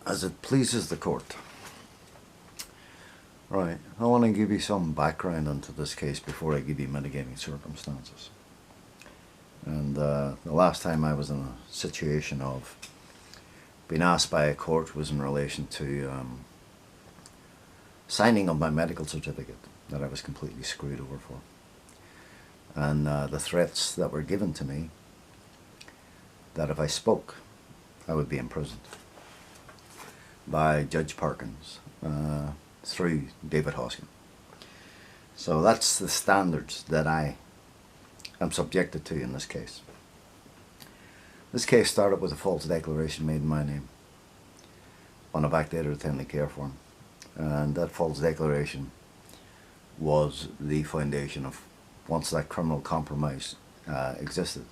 as it pleases the court. Right, I want to give you some background into this case before I give you mitigating circumstances. And the last time I was in a situation of being asked by a court was in relation to signing of my medical certificate that I was completely screwed over for. And the threats that were given to me that if I spoke, I would be imprisoned by Judge Parkins through David Hoskin. So that's the standards that I am subjected to in this case. This case started with a false declaration made in my name on a backdated attendant care form. And that false declaration was the foundation of, once that criminal compromise existed.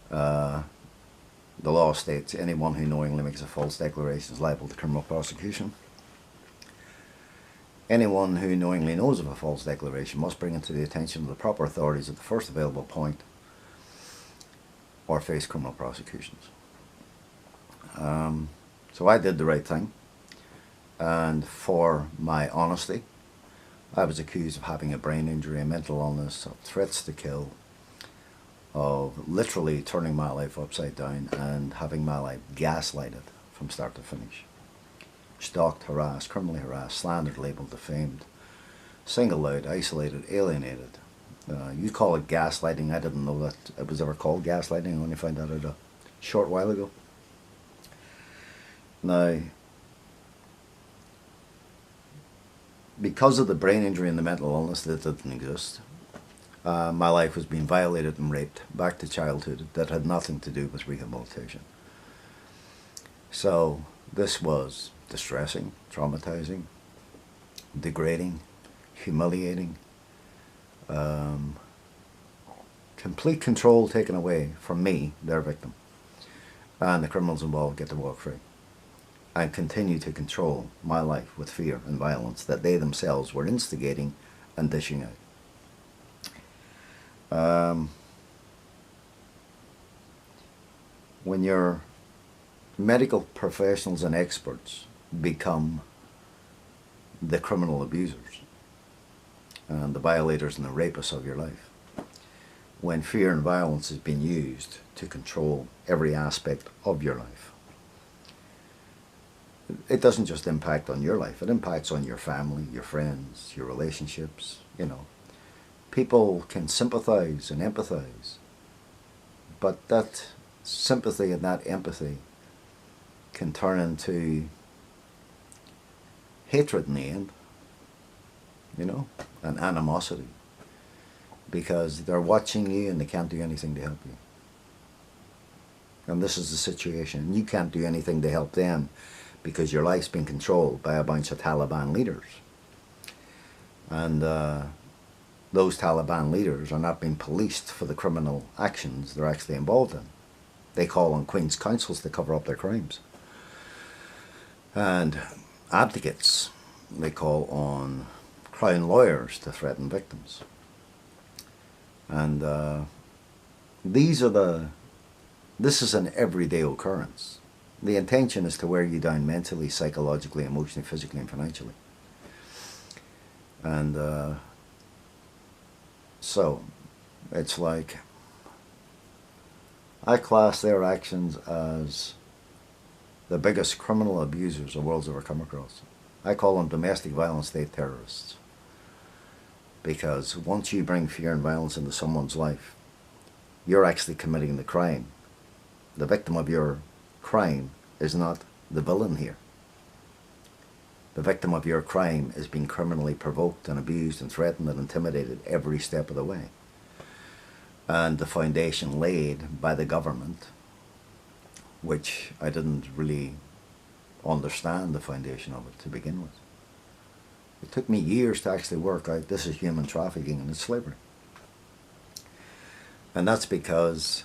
The law states anyone who knowingly makes a false declaration is liable to criminal prosecution. Anyone who knowingly knows of a false declaration must bring it to the attention of the proper authorities at the first available point or face criminal prosecutions. So I did the right thing, and for my honesty, I was accused of having a brain injury, a mental illness, of threats to kill, of literally turning my life upside down and having my life gaslighted from start to finish. Stalked, harassed, criminally harassed, slandered, labelled, defamed, singled out, isolated, alienated. You call it gaslighting. I didn't know that it was ever called gaslighting. I only found that out a short while ago. Now, because of the brain injury and the mental illness that didn't exist, my life was being violated and raped back to childhood that had nothing to do with rehabilitation. So this was distressing, traumatizing, degrading, humiliating, complete control taken away from me, their victim, and the criminals involved get to walk free and continue to control my life with fear and violence that they themselves were instigating and dishing out. When your medical professionals and experts become the criminal abusers and the violators and the rapists of your life, when fear and violence is being used to control every aspect of your life, it doesn't just impact on your life, it impacts on your family, your friends, your relationships, you know. People can sympathize and empathize, but that sympathy and that empathy can turn into hatred in the end, you know, and animosity, because they're watching you and they can't do anything to help you. And this is the situation. You can't do anything to help them because your life's been controlled by a bunch of Taliban leaders. And those Taliban leaders are not being policed for the criminal actions they're actually involved in. They call on Queen's counsels to cover up their crimes. And advocates, they call on crown lawyers to threaten victims. And this is an everyday occurrence. The intention is to wear you down mentally, psychologically, emotionally, physically, and financially. And so it's like, I class their actions as the biggest criminal abusers the world's ever come across. I call them domestic violence state terrorists. Because once you bring fear and violence into someone's life, you're actually committing the crime. The victim of your crime is not the villain here. The victim of your crime is being criminally provoked and abused and threatened and intimidated every step of the way. And the foundation laid by the government, which I didn't really understand the foundation of it to begin with. It took me years to actually work out this is human trafficking and it's slavery. And that's because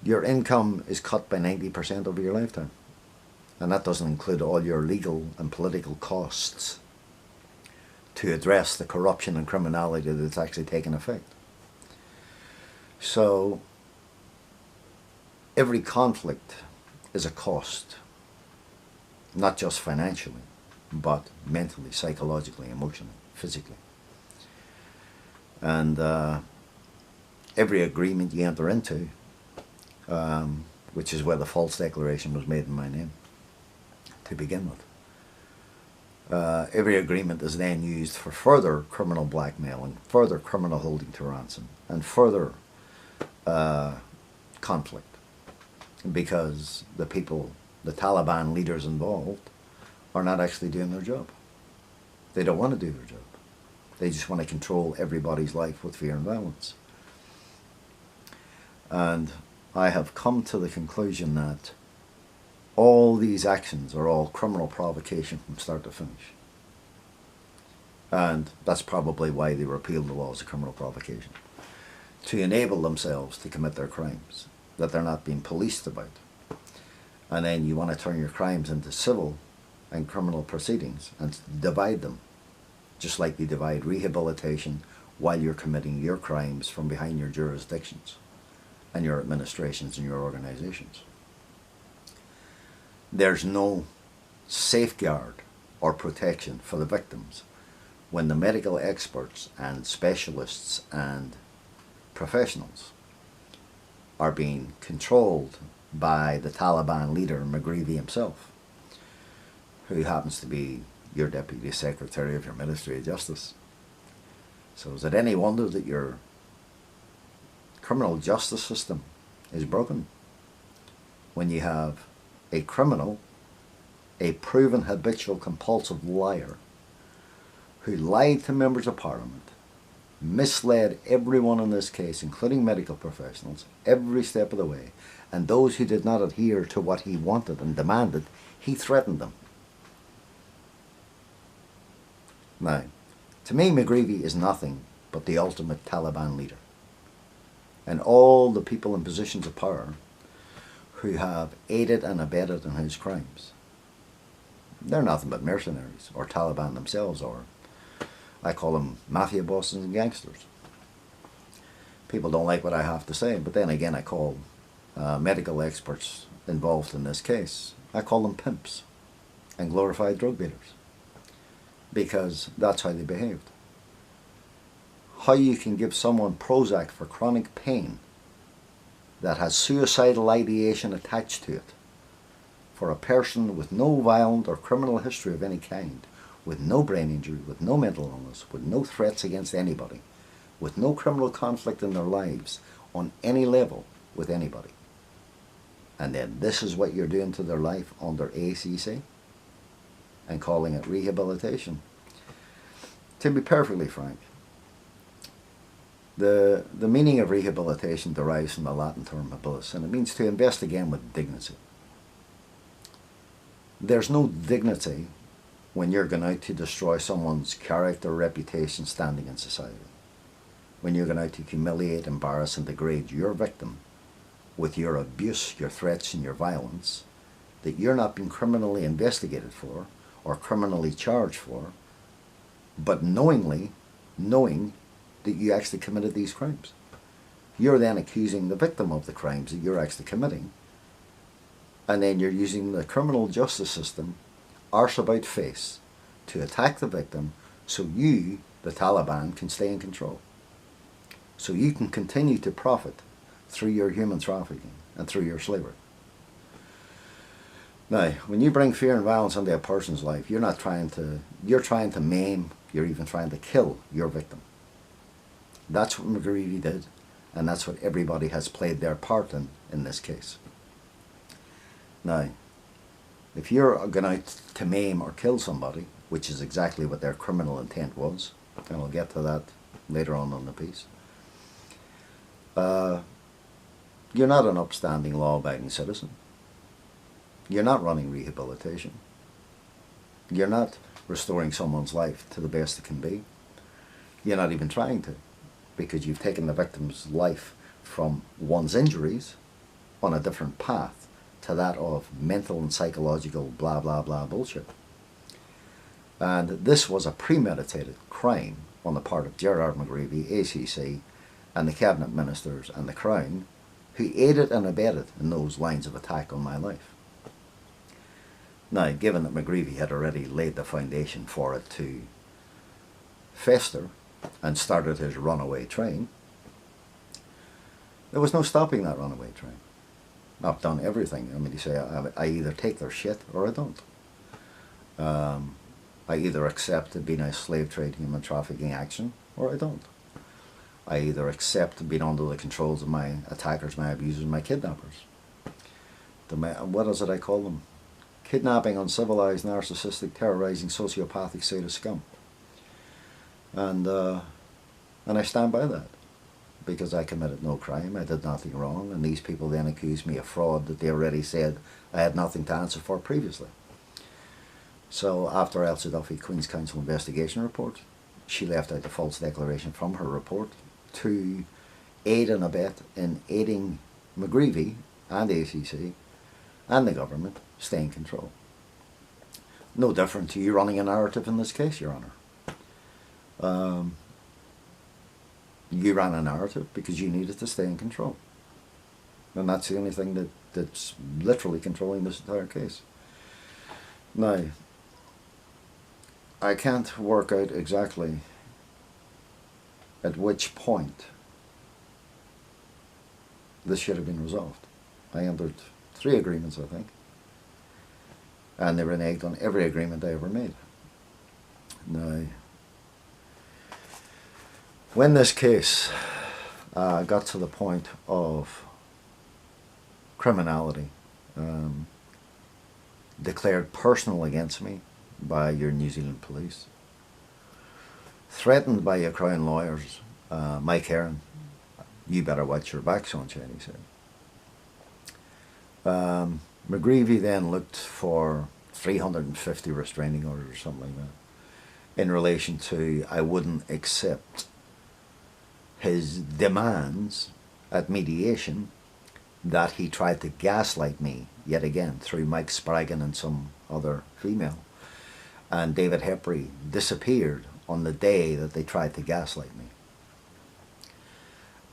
your income is cut by 90% over your lifetime. And that doesn't include all your legal and political costs to address the corruption and criminality that's actually taken effect. So every conflict is a cost, not just financially, but mentally, psychologically, emotionally, physically. And every agreement you enter into, which is where the false declaration was made in my name to begin with, every agreement is then used for further criminal blackmail and further criminal holding to ransom and further conflict, because the people, the Taliban leaders involved, are not actually doing their job. They don't want to do their job. They just want to control everybody's life with fear and violence. And I have come to the conclusion that all these actions are all criminal provocation from start to finish. And that's probably why they repealed the laws of criminal provocation, to enable themselves to commit their crimes that they're not being policed about. And then you want to turn your crimes into civil and criminal proceedings and divide them, just like you divide rehabilitation while you're committing your crimes from behind your jurisdictions and your administrations and your organizations. There's no safeguard or protection for the victims when the medical experts and specialists and professionals are being controlled by the Taliban leader, McGreevy himself, who happens to be your Deputy Secretary of your Ministry of Justice. So is it any wonder that your criminal justice system is broken when you have a criminal, a proven habitual compulsive liar, who lied to members of Parliament, misled everyone in this case, including medical professionals, every step of the way, and those who did not adhere to what he wanted and demanded, he threatened them. Now, to me, McGreevy is nothing but the ultimate Taliban leader. And all the people in positions of power who have aided and abetted in his crimes, they're nothing but mercenaries, or Taliban themselves, or I call them mafia bosses and gangsters. People don't like what I have to say, but then again I call medical experts involved in this case, I call them pimps and glorified drug dealers, because that's how they behaved. How you can give someone Prozac for chronic pain that has suicidal ideation attached to it, for a person with no violent or criminal history of any kind, with no brain injury, with no mental illness, with no threats against anybody, with no criminal conflict in their lives on any level with anybody. And then this is what you're doing to their life under ACC and calling it rehabilitation. To be perfectly frank, the meaning of rehabilitation derives from the Latin term habilis, and it means to invest again with dignity. There's no dignity when you're going out to destroy someone's character, reputation, standing in society. When you're going out to humiliate, embarrass and degrade your victim with your abuse, your threats and your violence that you're not being criminally investigated for or criminally charged for, but knowing that you actually committed these crimes. You're then accusing the victim of the crimes that you're actually committing, and then you're using the criminal justice system arse about face to attack the victim so you, the Taliban, can stay in control. So you can continue to profit through your human trafficking and through your slavery. Now, when you bring fear and violence into a person's life, you're trying to maim, you're even trying to kill your victim. That's what McGreevy did, and that's what everybody has played their part in this case. Now, if you're going out to maim or kill somebody, which is exactly what their criminal intent was, and I'll get to that later on in the piece, you're not an upstanding, law-abiding citizen. You're not running rehabilitation. You're not restoring someone's life to the best it can be. You're not even trying to, because you've taken the victim's life from one's injuries on a different path to that of mental and psychological blah blah blah bullshit. And this was a premeditated crime on the part of Gerard McGreevy, ACC, and the cabinet ministers and the Crown, who aided and abetted in those lines of attack on my life. Now, given that McGreevy had already laid the foundation for it to fester and started his runaway train, there was no stopping that runaway train. I've done everything. I mean, you say, I either take their shit or I don't. I either accept being a slave trade, human trafficking action, or I don't. I either accept being under the controls of my attackers, my abusers, my kidnappers. What is it I call them? Kidnapping, uncivilized, narcissistic, terrorizing, sociopathic, sadist scum. And I stand by that, because I committed no crime, I did nothing wrong, and these people then accused me of fraud that they already said I had nothing to answer for previously. So after Elsa Duffy, Queen's Counsel investigation report, she left out the false declaration from her report to aid and abet in aiding McGreevy and ACC and the government stay in control. No different to you running a narrative in this case, Your Honour. You ran a narrative because you needed to stay in control. And that's the only thing that's literally controlling this entire case. Now, I can't work out exactly at which point this should have been resolved. I entered 3 agreements, I think, and they reneged on every agreement I ever made. Now, when this case got to the point of criminality declared personal against me by your New Zealand police, threatened by your Crown lawyers, Mike Heron, you better watch your back, Sunshine, he said. McGreevy then looked for 350 restraining orders or something like that in relation to I wouldn't accept his demands at mediation that he tried to gaslight me yet again through Mike Spraggan and some other female. And David Hepry disappeared on the day that they tried to gaslight me.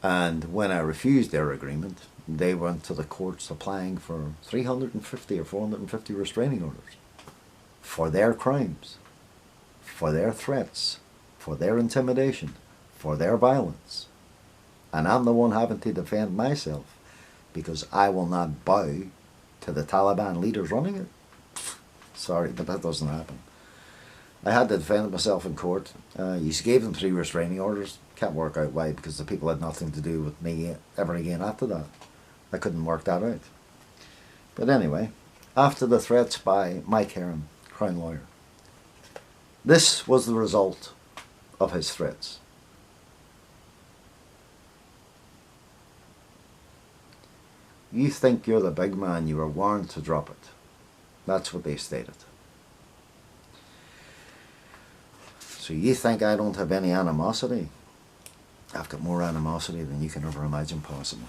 And when I refused their agreement, they went to the courts applying for 350 or 450 restraining orders for their crimes, for their threats, for their intimidation, for their violence. And I'm the one having to defend myself because I will not bow to the Taliban leaders running it. Sorry, but that doesn't happen. I had to defend myself in court. You gave them 3 restraining orders. Can't work out why, because the people had nothing to do with me ever again after that. I couldn't work that out. But anyway, after the threats by Mike Heron, Crown lawyer, this was the result of his threats. You think you're the big man, you were warned to drop it. That's what they stated. So you think I don't have any animosity? I've got more animosity than you can ever imagine possible.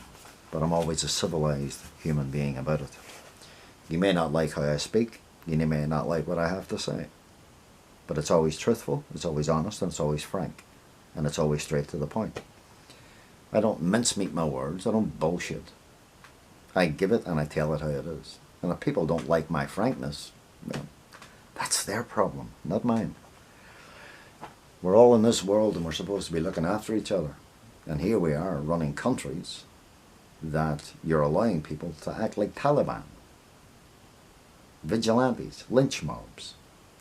But I'm always a civilized human being about it. You may not like how I speak, you may not like what I have to say. But it's always truthful, it's always honest, and it's always frank. And it's always straight to the point. I don't mincemeat my words, I don't bullshit. I give it and I tell it how it is. And if people don't like my frankness, well, that's their problem, not mine. We're all in this world and we're supposed to be looking after each other. And here we are running countries that you're allowing people to act like Taliban, vigilantes, lynch mobs,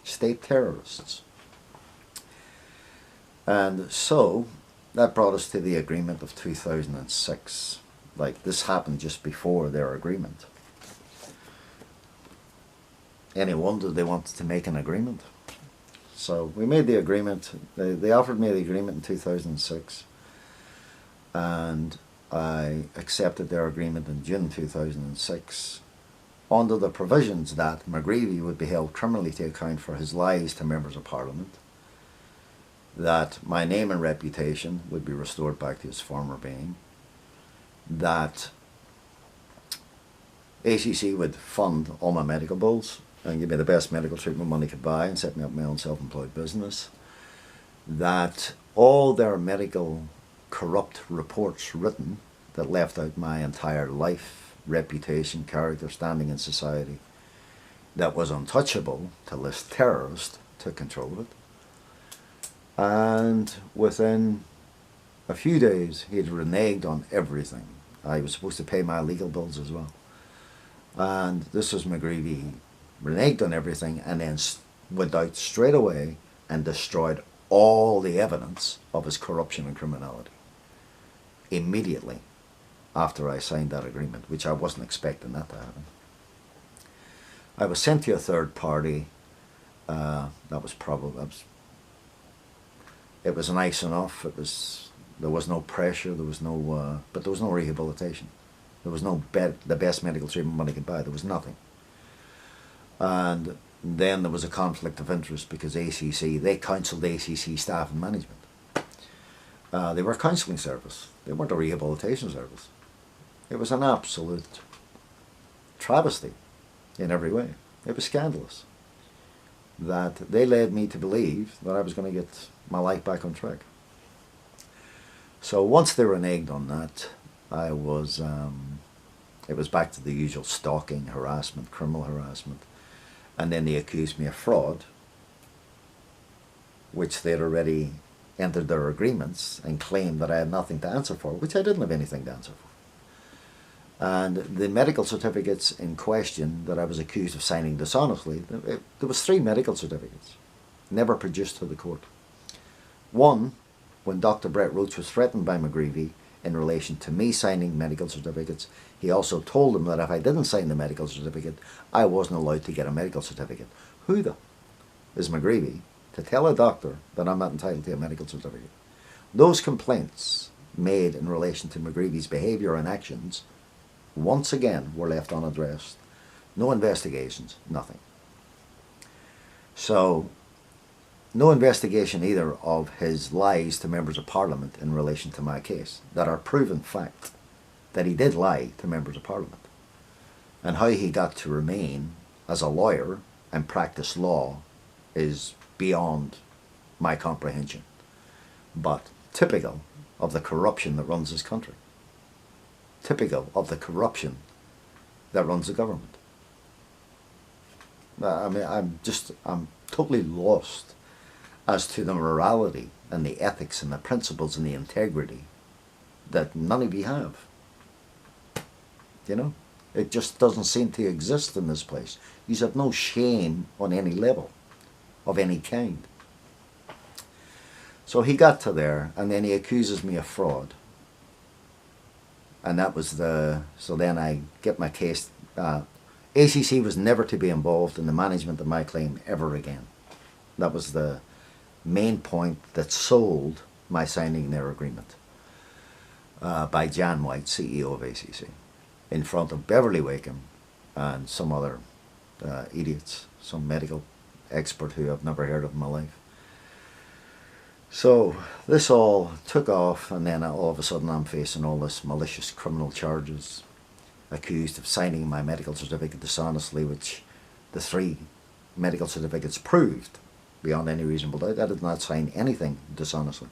state terrorists. And so that brought us to the agreement of 2006. Like, this happened just before their agreement. Any wonder they wanted to make an agreement? So we made the agreement. They offered me the agreement in 2006, and I accepted their agreement in June 2006 under the provisions that McGreevy would be held criminally to account for his lies to members of Parliament, that my name and reputation would be restored back to its former being, that ACC would fund all my medical bills and give me the best medical treatment money could buy and set me up my own self-employed business, that all their medical corrupt reports written that left out my entire life, reputation, character, standing in society, that was untouchable to list terrorist took control of it. And within a few days, he had reneged on everything. I was supposed to pay my legal bills as well. And this was McGreevy. He reneged on everything and then went out straight away and destroyed all the evidence of his corruption and criminality immediately after I signed that agreement, which I wasn't expecting that to happen. I was sent to a third party. It was nice enough. There was no pressure. But there was no rehabilitation. There was no the best medical treatment money could buy. There was nothing. And then there was a conflict of interest because they counselled ACC staff and management. They were a counselling service. They weren't a rehabilitation service. It was an absolute travesty in every way. It was scandalous that they led me to believe that I was going to get my life back on track. So once they reneged on that, it was back to the usual stalking, harassment, criminal harassment. And then they accused me of fraud, which they'd already entered their agreements and claimed that I had nothing to answer for, which I didn't have anything to answer for. And the medical certificates in question that I was accused of signing dishonestly, there was 3 medical certificates, never produced to the court. One, when Dr. Brett Roach was threatened by McGreevy in relation to me signing medical certificates, he also told him that if I didn't sign the medical certificate, I wasn't allowed to get a medical certificate. Who the is McGreevy to tell a doctor that I'm not entitled to a medical certificate? Those complaints made in relation to McGreevy's behaviour and actions once again were left unaddressed. No investigations, nothing. So, no investigation either of his lies to members of Parliament in relation to my case, that are proven fact, that he did lie to members of Parliament. And how he got to remain as a lawyer and practice law is beyond my comprehension, but typical of the corruption that runs this country. Typical of the corruption that runs the government. I mean, I'm totally lost as to the morality and the ethics and the principles and the integrity that none of you have. You know, it just doesn't seem to exist in this place. You have no shame on any level, of any kind. So he got to there, and then he accuses me of fraud. And that was so then I get my case. ACC was never to be involved in the management of my claim ever again. That was the main point that sold my signing their agreement by Jan White, CEO of ACC, in front of Beverly Wakeham and some other idiots, some medical expert who I've never heard of in my life. So this all took off, and then all of a sudden I'm facing all this malicious criminal charges, accused of signing my medical certificate dishonestly, which the 3 medical certificates proved beyond any reasonable doubt. I did not sign anything dishonestly.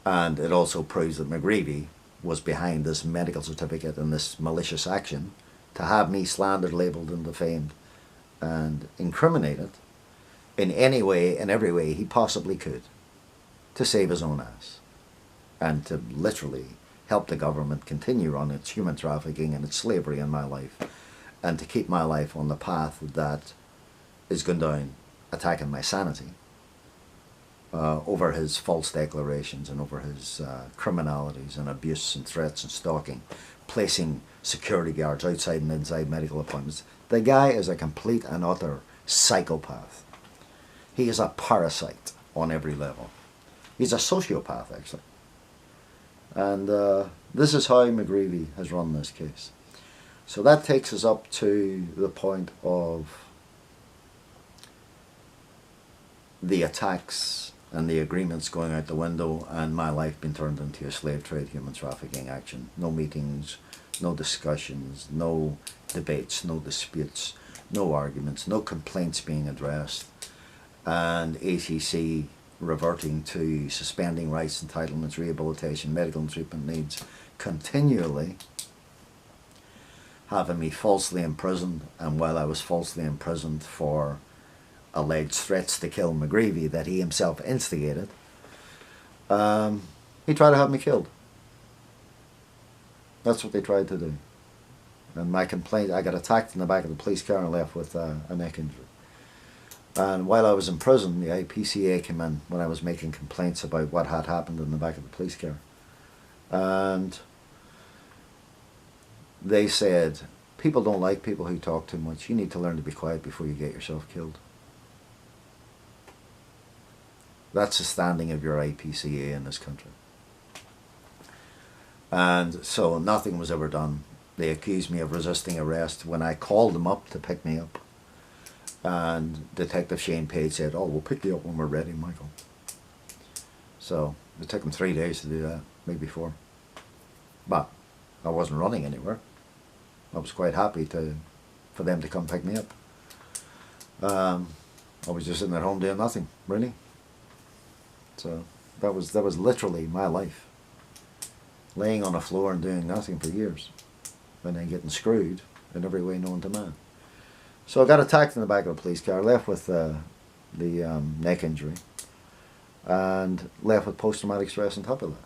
And it also proves that McGreevy was behind this medical certificate and this malicious action to have me slandered, labelled and defamed and incriminated in any way, in every way he possibly could, to save his own ass and to literally help the government continue on its human trafficking and its slavery in my life, and to keep my life on the path that is going down attacking my sanity over his false declarations and over his criminalities and abuse and threats and stalking, placing security guards outside and inside medical appointments. The guy is a complete and utter psychopath. He is a parasite on every level. He's a sociopath, actually. And this is how McGreevy has run this case. So that takes us up to the point of the attacks and the agreements going out the window, and my life being turned into a slave trade human trafficking action. No meetings, no discussions, no debates, no disputes, no arguments, no complaints being addressed, and ACC reverting to suspending rights, entitlements, rehabilitation, medical and treatment needs continually, having me falsely imprisoned, and while I was falsely imprisoned for alleged threats to kill McGreevy that he himself instigated, he tried to have me killed. That's what they tried to do. And my complaint, I got attacked in the back of the police car and left with a neck injury. And while I was in prison, the IPCA came in when I was making complaints about what had happened in the back of the police car. And they said, people don't like people who talk too much. You need to learn to be quiet before you get yourself killed. That's the standing of your IPCA in this country. And so nothing was ever done. They accused me of resisting arrest when I called them up to pick me up. And Detective Shane Page said, oh, we'll pick you up when we're ready, Michael. So it took them 3 days to do that, maybe 4. But I wasn't running anywhere. I was quite happy for them to come pick me up. I was just sitting at home doing nothing, really. So that was literally my life. Laying on the floor and doing nothing for years. And then getting screwed in every way known to man. So I got attacked in the back of the police car, left with the neck injury, and left with post-traumatic stress on top of that.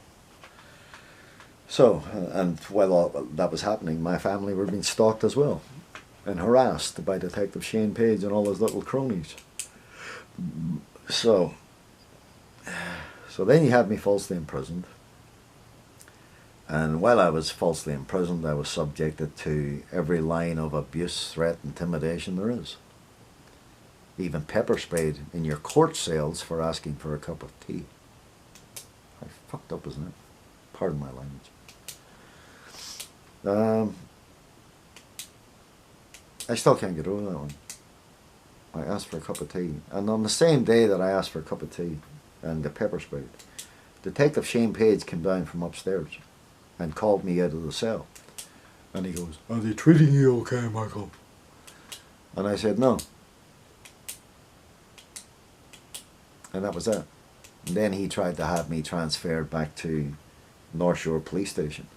So, and while all that was happening, my family were being stalked as well, and harassed by Detective Shane Page and all his little cronies. So then he had me falsely imprisoned. And while I was falsely imprisoned, I was subjected to every line of abuse, threat, intimidation there is. Even pepper sprayed in your court cells for asking for a cup of tea. I fucked up, isn't it? Pardon my language. I still can't get over that one. I asked for a cup of tea. And on the same day that I asked for a cup of tea and got pepper sprayed, Detective Shane Page came down from upstairs and called me out of the cell. And he goes, are they treating you okay, Michael? And I said, no. And that was it. And then he tried to have me transferred back to North Shore Police Station.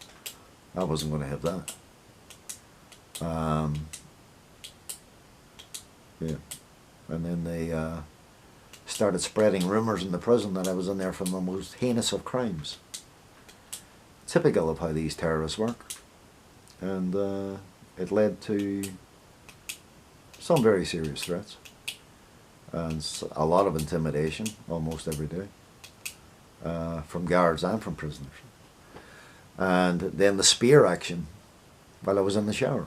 I wasn't going to have that. Yeah. And then they started spreading rumours in the prison that I was in there for the most heinous of crimes. Typical of how these terrorists work. And it led to some very serious threats and a lot of intimidation almost every day from guards and from prisoners. And then the spear action while I was in the shower.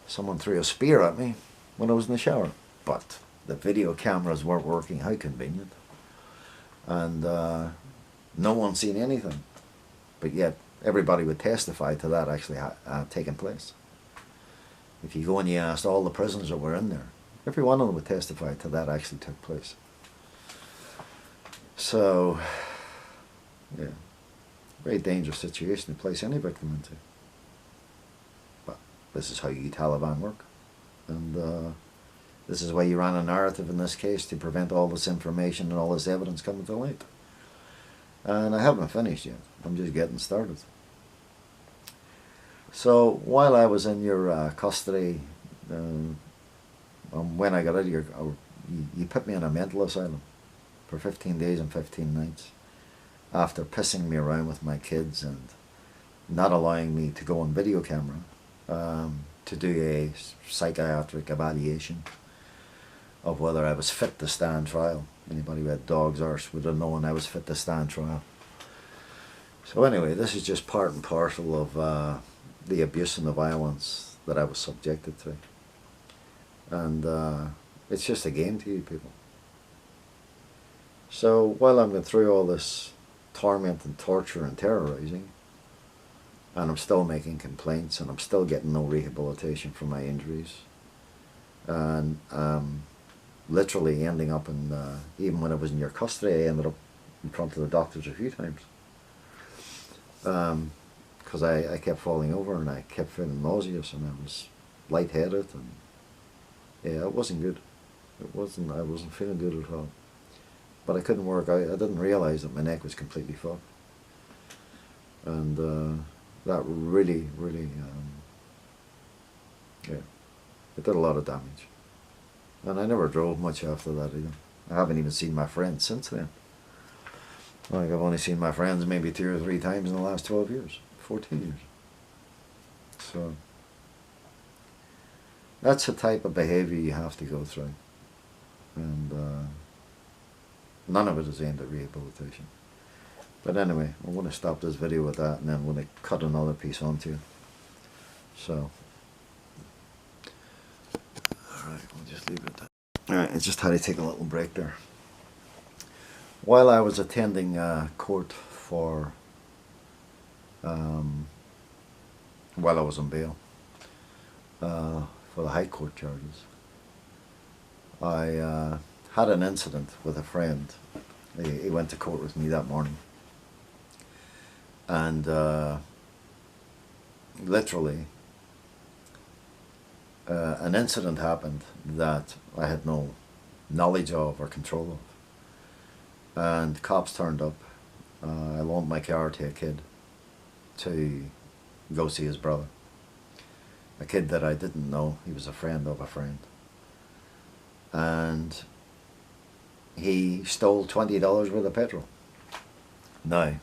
Someone threw a spear at me when I was in the shower, but the video cameras weren't working. How convenient. And no one seen anything, but yet everybody would testify to that actually taking place. If you go and you asked all the prisoners that were in there, every one of them would testify to that actually took place. So, yeah, very dangerous situation to place any victim into. But this is how you Taliban work, and this is why you ran a narrative in this case to prevent all this information and all this evidence coming to light. And I haven't finished yet. I'm just getting started. So while I was in your custody, when I got out of your, you put me in a mental asylum for 15 days and 15 nights after pissing me around with my kids and not allowing me to go on video camera to do a psychiatric evaluation of whether I was fit to stand trial. Anybody who had dog's arse would have known I was fit to stand trial. So anyway, this is just part and parcel of the abuse and the violence that I was subjected to. And it's just a game to you people. So while I'm going through all this torment and torture and terrorizing, and I'm still making complaints, and I'm still getting no rehabilitation for my injuries, and literally ending up in, even when I was in your custody, I ended up in front of the doctors a few times. Because I kept falling over and I kept feeling nauseous and I was lightheaded, and yeah, it wasn't good. I wasn't feeling good at all. But I couldn't work out. I didn't realise that my neck was completely fucked. And That really, really, yeah, it did a lot of damage. And I never drove much after that either. I haven't even seen my friends since then. Like, I've only seen my friends maybe 2 or 3 times in the last 12 years, 14 years. So, that's the type of behaviour you have to go through. And none of it is aimed at rehabilitation. But anyway, I'm going to stop this video with that, and then I'm going to cut another piece onto it. So, alright, we'll just leave it at that. Alright, I just had to take a little break there. While I was attending court for, while I was on bail, for the High Court charges, I had an incident with a friend. He went to court with me that morning. And literally, an incident happened that I had no knowledge of or control of. And cops turned up. I loaned my car to a kid to go see his brother. A kid that I didn't know. He was a friend of a friend. And he stole $20 worth of petrol. Now,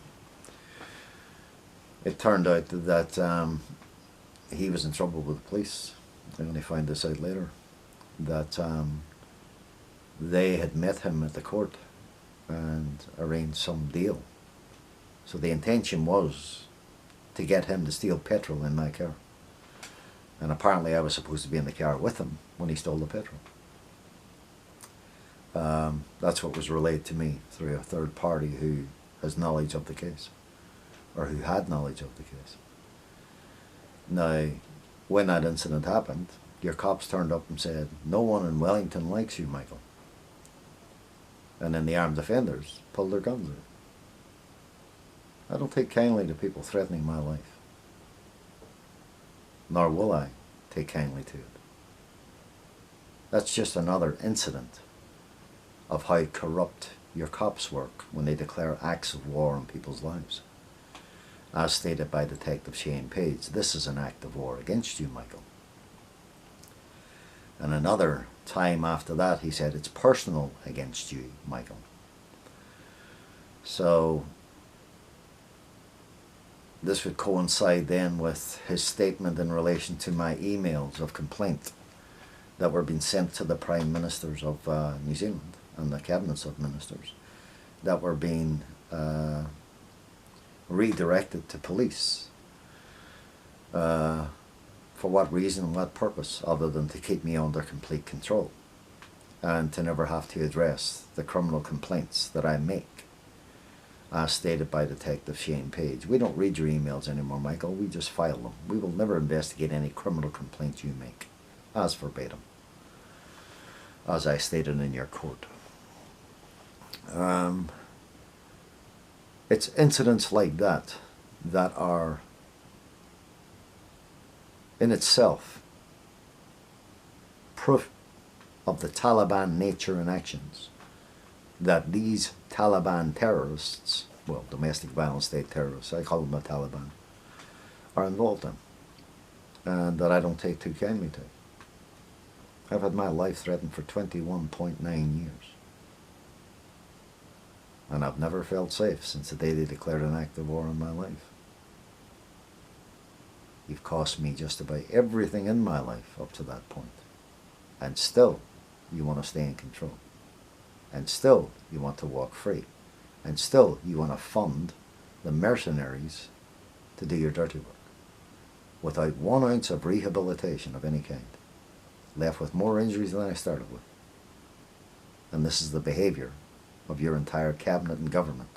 it turned out that he was in trouble with the police. I only found this out later. That they had met him at the court and arranged some deal. So the intention was to get him to steal petrol in my car. And apparently I was supposed to be in the car with him when he stole the petrol. That's what was relayed to me through a third party who has knowledge of the case, or who had knowledge of the case. Now, when that incident happened, your cops turned up and said, "No one in Wellington likes you, Michael." And then the armed offenders pulled their guns out. I don't take kindly to people threatening my life. Nor will I take kindly to it. That's just another incident of how corrupt your cops work when they declare acts of war on people's lives. As stated by Detective Shane Page, this is an act of war against you, Michael. And another time after that, he said, it's personal against you, Michael. So, this would coincide then with his statement in relation to my emails of complaint that were being sent to the Prime Ministers of New Zealand and the Cabinets of Ministers, that were being redirected to police. For what reason, what purpose, other than to keep me under complete control and to never have to address the criminal complaints that I make, as stated by Detective Shane Page. We don't read your emails anymore, Michael. We just file them. We will never investigate any criminal complaints you make, as verbatim, as I stated in your court. It's incidents like that that are in itself proof of the Taliban nature and actions that these Taliban terrorists, well, domestic violence state terrorists, I call them the Taliban, are involved in, and that I don't take too kindly to. I've had my life threatened for 21.9 years. And I've never felt safe since the day they declared an act of war on my life. You've cost me just about everything in my life up to that point. And still, you want to stay in control. And still, you want to walk free. And still, you want to fund the mercenaries to do your dirty work. Without 1 ounce of rehabilitation of any kind. Left with more injuries than I started with. And this is the behaviour of your entire cabinet and government,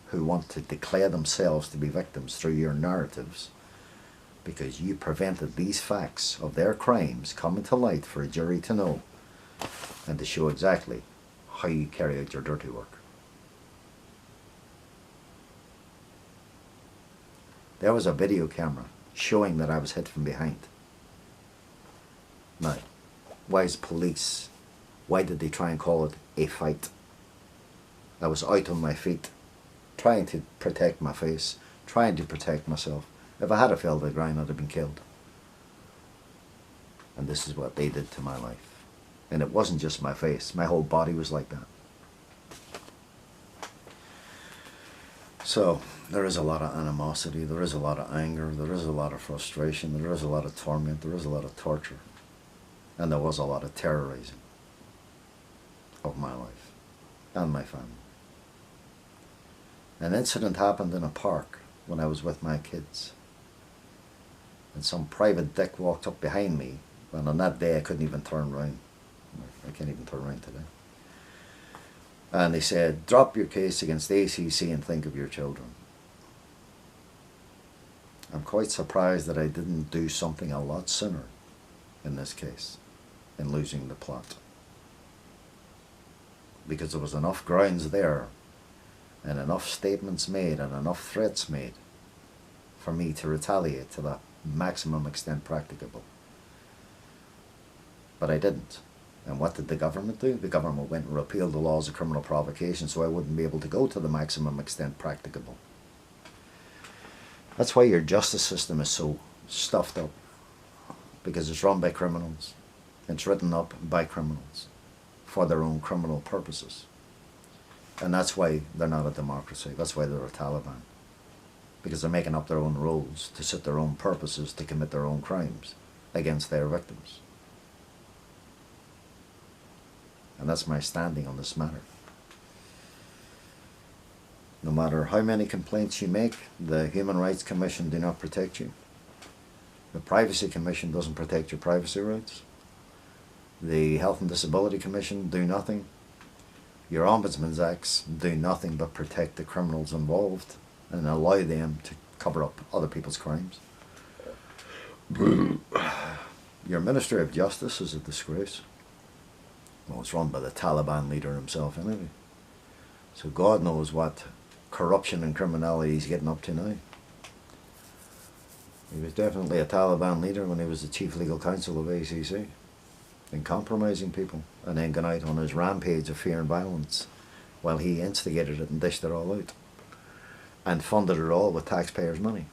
who want to declare themselves to be victims through your narratives, because you prevented these facts of their crimes coming to light for a jury to know and to show exactly how you carry out your dirty work. There was a video camera showing that I was hit from behind. Now, why is police, why did they try and call it a fight? I was out on my feet, trying to protect my face, trying to protect myself, If I had a fell to the ground, I'd have been killed. And this is what they did to my life. And it wasn't just my face. My whole body was like that. So there is a lot of animosity, there is a lot of anger, there is a lot of frustration, there is a lot of torment, there is a lot of torture. And there was a lot of terrorizing of my life and my family. An incident happened in a park when I was with my kids. And some private dick walked up behind me, and on that day I couldn't even turn around. I can't even turn around today. And they said, drop your case against the ACC and think of your children. I'm quite surprised that I didn't do something a lot sooner in this case, in losing the plot. Because there was enough grounds there, and enough statements made, and enough threats made, for me to retaliate to the maximum extent practicable. But I didn't. And what did the government do? The government went and repealed the laws of criminal provocation so I wouldn't be able to go to the maximum extent practicable. That's why your justice system is so stuffed up. Because it's run by criminals. It's written up by criminals for their own criminal purposes. And that's why they're not a democracy. That's why they're a Taliban. Because they're making up their own rules to suit their own purposes, to commit their own crimes against their victims. And that's my standing on this matter. No matter how many complaints you make, the Human Rights Commission do not protect you. The Privacy Commission doesn't protect your privacy rights. The Health and Disability Commission do nothing. Your Ombudsman's Acts do nothing but protect the criminals involved and allow them to cover up other people's crimes. Your Ministry of Justice is a disgrace. Well, it's run by the Taliban leader himself anyway. So God knows what corruption and criminality he's getting up to now. He was definitely a Taliban leader when he was the Chief Legal Counsel of ACC. And compromising people, and then going out on his rampage of fear and violence while he instigated it and dished it all out. And funded it all with taxpayers' money.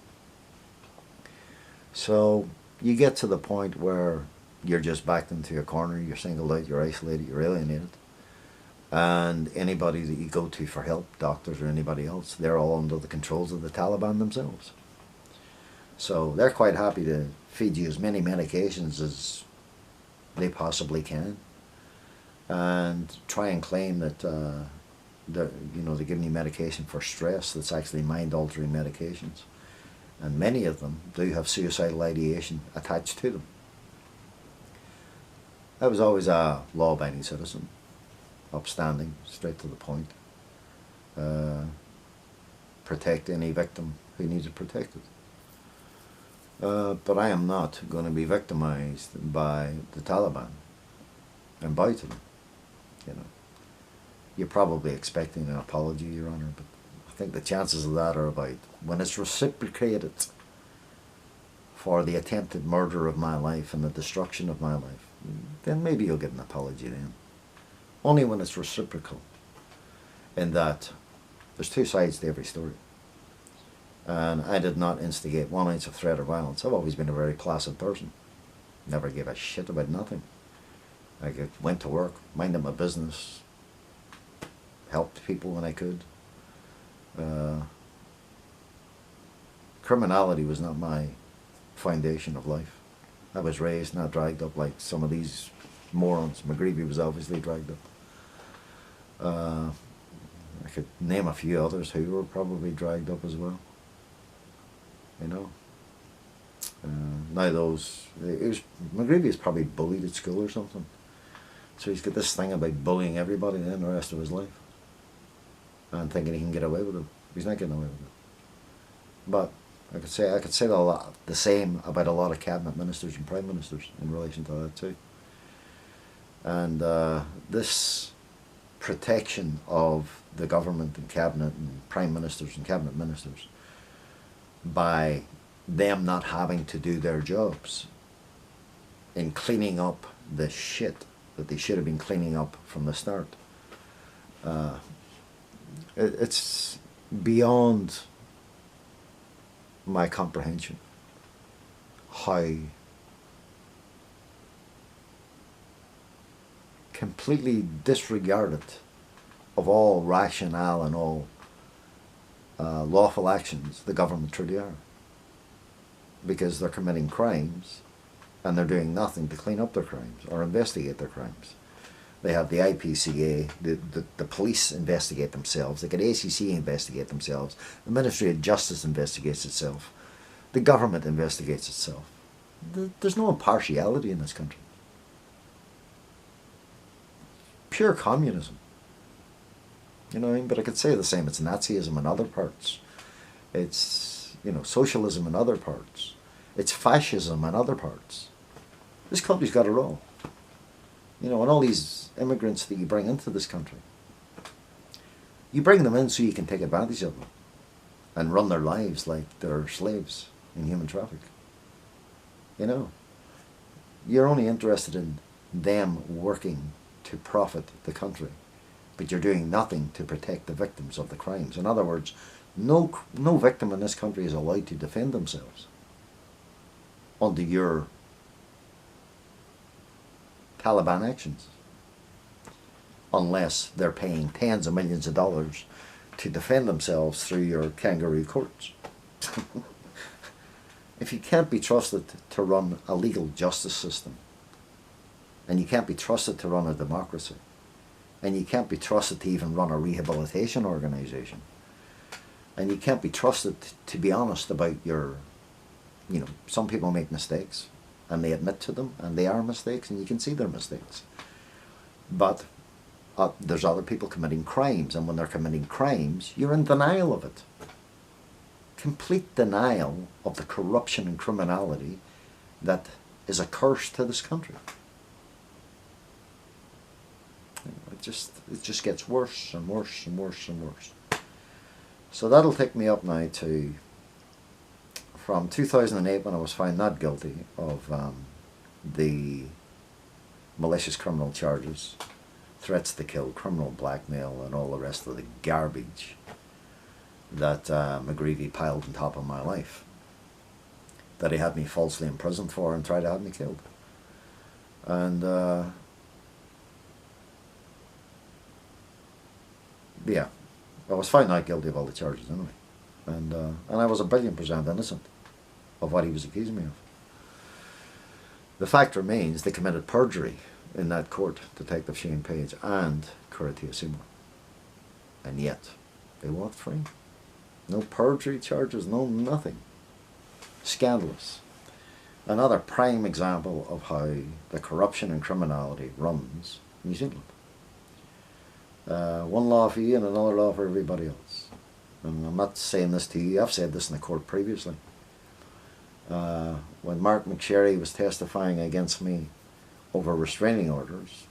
So you get to the point where you're just backed into a corner, you're singled out, you're isolated, you're alienated. And anybody that you go to for help, doctors or anybody else, they're all under the controls of the Taliban themselves. So they're quite happy to feed you as many medications as they possibly can, and try and claim that they're giving you medication for stress that's actually mind-altering medications. And many of them do have suicidal ideation attached to them. I was always a law-abiding citizen, upstanding, straight to the point. Protect any victim who needs it protected. But I am not going to be victimized by the Taliban and bow to them. You're probably expecting an apology, Your Honour, but I think the chances of that are about, when it's reciprocated for the attempted murder of my life and the destruction of my life, then maybe you'll get an apology then. Only when it's reciprocal, in that there's two sides to every story. And I did not instigate 1 ounce of threat or violence. I've always been a very placid person. Never gave a shit about nothing. I went to work, minded my business, helped people when I could. Criminality was not my foundation of life. I was raised, not dragged up like some of these morons. McGreevy was obviously dragged up. I could name a few others who were probably dragged up as well. Now McGreevy is probably bullied at school or something. So he's got this thing about bullying everybody then the rest of his life. And thinking he can get away with it. He's not getting away with it. But I could say the same about a lot of cabinet ministers and prime ministers in relation to that too. And this protection of the government and cabinet and prime ministers and cabinet ministers by them not having to do their jobs in cleaning up the shit that they should have been cleaning up from the start. It's beyond my comprehension. how completely disregarded of all rationale and all lawful actions the government truly are. Because they're committing crimes and they're doing nothing to clean up their crimes or investigate their crimes. They have the IPCA, the police investigate themselves, they get ACC investigate themselves, the Ministry of Justice investigates itself, the government investigates itself. There's no impartiality in this country. Pure communism. You know what I mean? But I could say the same. It's Nazism in other parts. It's, you know, socialism in other parts. It's fascism in other parts. This country's got it all. You know, and all these immigrants that you bring into this country, you bring them in so you can take advantage of them and run their lives like they're slaves in human traffic. You know, you're only interested in them working to profit the country, but you're doing nothing to protect the victims of the crimes. In other words, no victim in this country is allowed to defend themselves under your Taliban actions, unless they're paying tens of millions of dollars to defend themselves through your kangaroo courts. If you can't be trusted to run a legal justice system, and you can't be trusted to run a democracy, and you can't be trusted to even run a rehabilitation organisation, and you can't be trusted to be honest about your, you know, some people make mistakes, and they admit to them, and they are mistakes, and you can see their mistakes. But there's other people committing crimes, and when they're committing crimes, you're in denial of it. Complete denial of the corruption and criminality that is a curse to this country. It just gets worse and worse and worse and worse. So that'll take me up now to from 2008, when I was found not guilty of the malicious criminal charges, threats to kill, criminal blackmail, and all the rest of the garbage that McGreevy piled on top of my life, that he had me falsely imprisoned for and tried to have me killed. And yeah, I was found not guilty of all the charges anyway, and I was 1,000,000,000% innocent of what he was accusing me of. The fact remains they committed perjury in that court, Detective Shane Page and Curatia Seymour, and yet they walked free. No perjury charges, no nothing. Scandalous. Another prime example of how the corruption and criminality runs New Zealand. One law for you and another law for everybody else. And I'm not saying this to you, I've said this in the court previously. When Mark McSherry was testifying against me over restraining orders,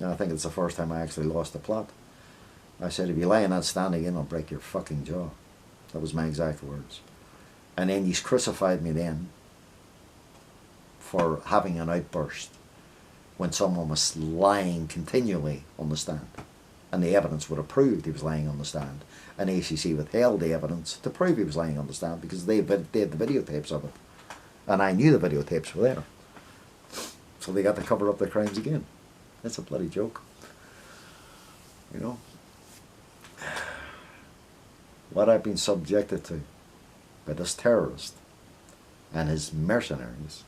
and I think it's the first time I actually lost the plot, I said, if you lie in that stand again, I'll break your fucking jaw. That was my exact words. And then he's crucified me then for having an outburst when someone was lying continually on the stand. And the evidence would have proved he was lying on the stand. And ACC withheld the evidence to prove he was lying on the stand because they had the videotapes of it. And I knew the videotapes were there. So they got to cover up their crimes again. That's a bloody joke. You know? What I've been subjected to by this terrorist and his mercenaries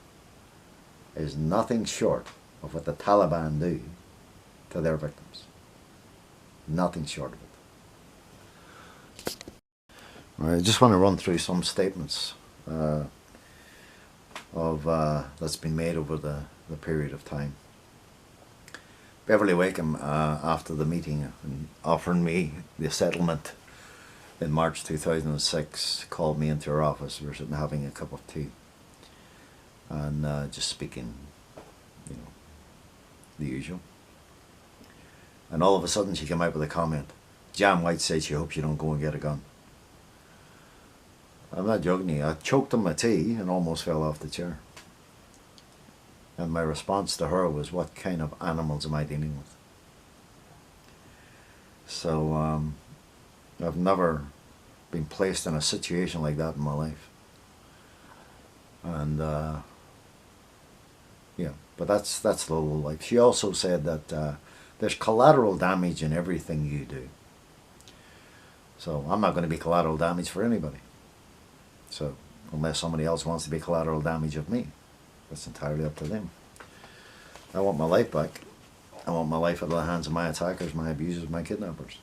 is nothing short of what the Taliban do to their victims. Nothing short of it. I just want to run through some statements that's been made over the period of time. Beverly Wakeham, after the meeting and offering me the settlement in March 2006, called me into her office. We were sitting having a cup of tea and just speaking, you know, the usual. And all of a sudden she came out with a comment. Jan White said she hopes you don't go and get a gun. I'm not joking you. I choked on my tea and almost fell off the chair. And my response to her was, what kind of animals am I dealing with? So I've never been placed in a situation like that in my life. And But that's the low life. She also said that there's collateral damage in everything you do. So I'm not going to be collateral damage for anybody. So unless somebody else wants to be collateral damage of me, that's entirely up to them. I want my life back. I want my life out of the hands of my attackers, my abusers, my kidnappers.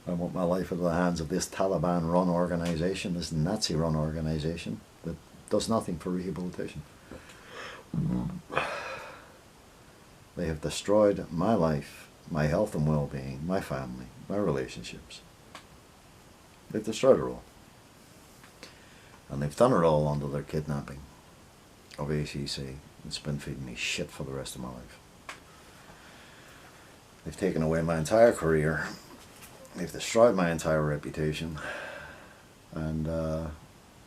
I want my life out of the hands of this Taliban-run organisation, this Nazi-run organisation that does nothing for rehabilitation. They have destroyed my life, my health and well-being, my family, my relationships. They've destroyed it all. And they've done it all under their kidnapping of ACC. It's been feeding me shit for the rest of my life. They've taken away my entire career. They've destroyed my entire reputation. And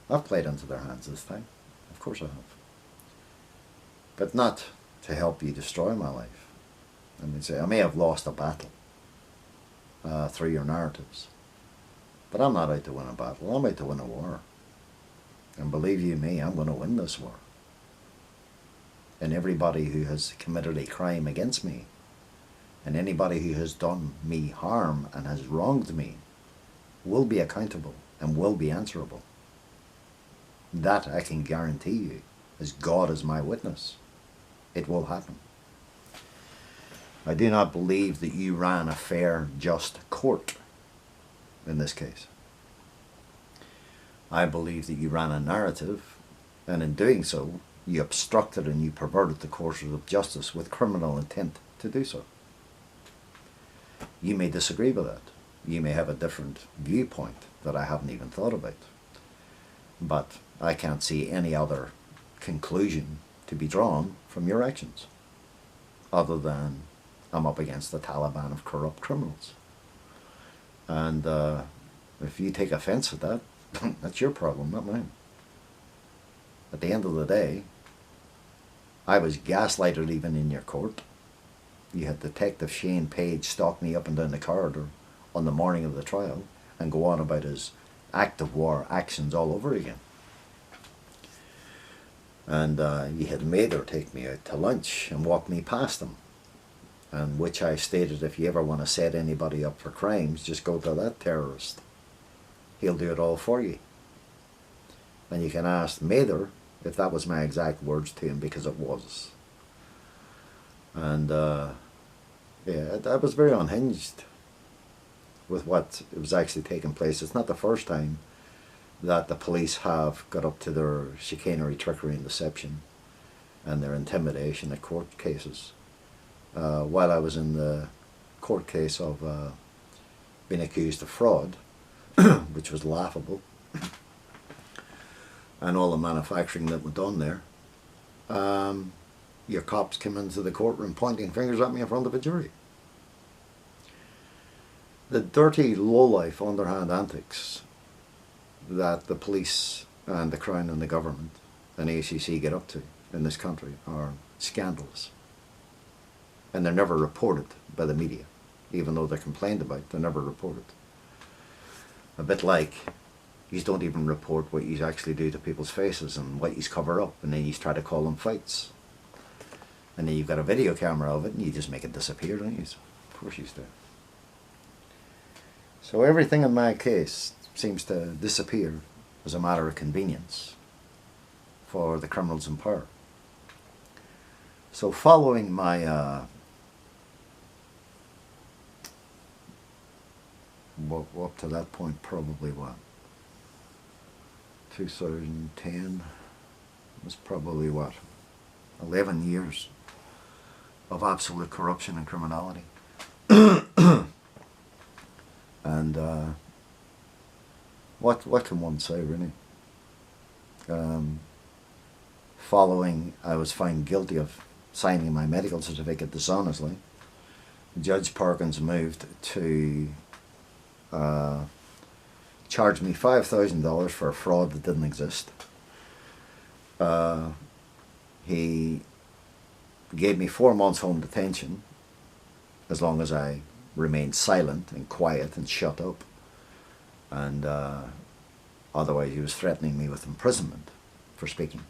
I've played into their hands this time. Of course I have. But not to help you destroy my life. I mean, say, I may have lost a battle through your narratives. But I'm not out to win a battle. I'm out to win a war. And believe you me, I'm going to win this war. And everybody who has committed a crime against me, and anybody who has done me harm and has wronged me, will be accountable and will be answerable. That I can guarantee you, as God is my witness. It will happen. I do not believe that you ran a fair, just court in this case. I believe that you ran a narrative, and in doing so, you obstructed and you perverted the courses of justice with criminal intent to do so. You may disagree with that. You may have a different viewpoint that I haven't even thought about. But I can't see any other conclusion to be drawn from your actions, other than I'm up against the Taliban of corrupt criminals. And if you take offense at that, that's your problem, not mine. At the end of the day, I was gaslighted even in your court. You had Detective Shane Page stalk me up and down the corridor on the morning of the trial and go on about his active war actions all over again. And you had Mather take me out to lunch and walk me past him, and which I stated, if you ever want to set anybody up for crimes, just go to that terrorist. He'll do it all for you. And you can ask Mather if that was my exact words to him, because it was. And yeah, I was very unhinged with what was actually taking place. It's not the first time that the police have got up to their chicanery, trickery and deception and their intimidation at court cases. While I was in the court case of being accused of fraud, which was laughable, and all the manufacturing that went on there, your cops came into the courtroom pointing fingers at me in front of a jury. The dirty, low-life, underhand antics that the police and the Crown and the government and ACC get up to in this country are scandalous. And they're never reported by the media. Even though they're complained about, they're never reported. A bit like, you don't even report what you actually do to people's faces and what you cover up, and then you try to call them fights. And then you've got a video camera of it and you just make it disappear, don't you? So, of course you do. So everything in my case seems to disappear as a matter of convenience for the criminals in power. So following my up to that point, probably what, 2010 was probably what, 11 years of absolute corruption and criminality. And what can one say, really? Following, I was found guilty of signing my medical certificate dishonestly. Judge Perkins moved to charge me $5,000 for a fraud that didn't exist. He gave me 4 months home detention as long as I remained silent and quiet and shut up. And otherwise he was threatening me with imprisonment for speaking.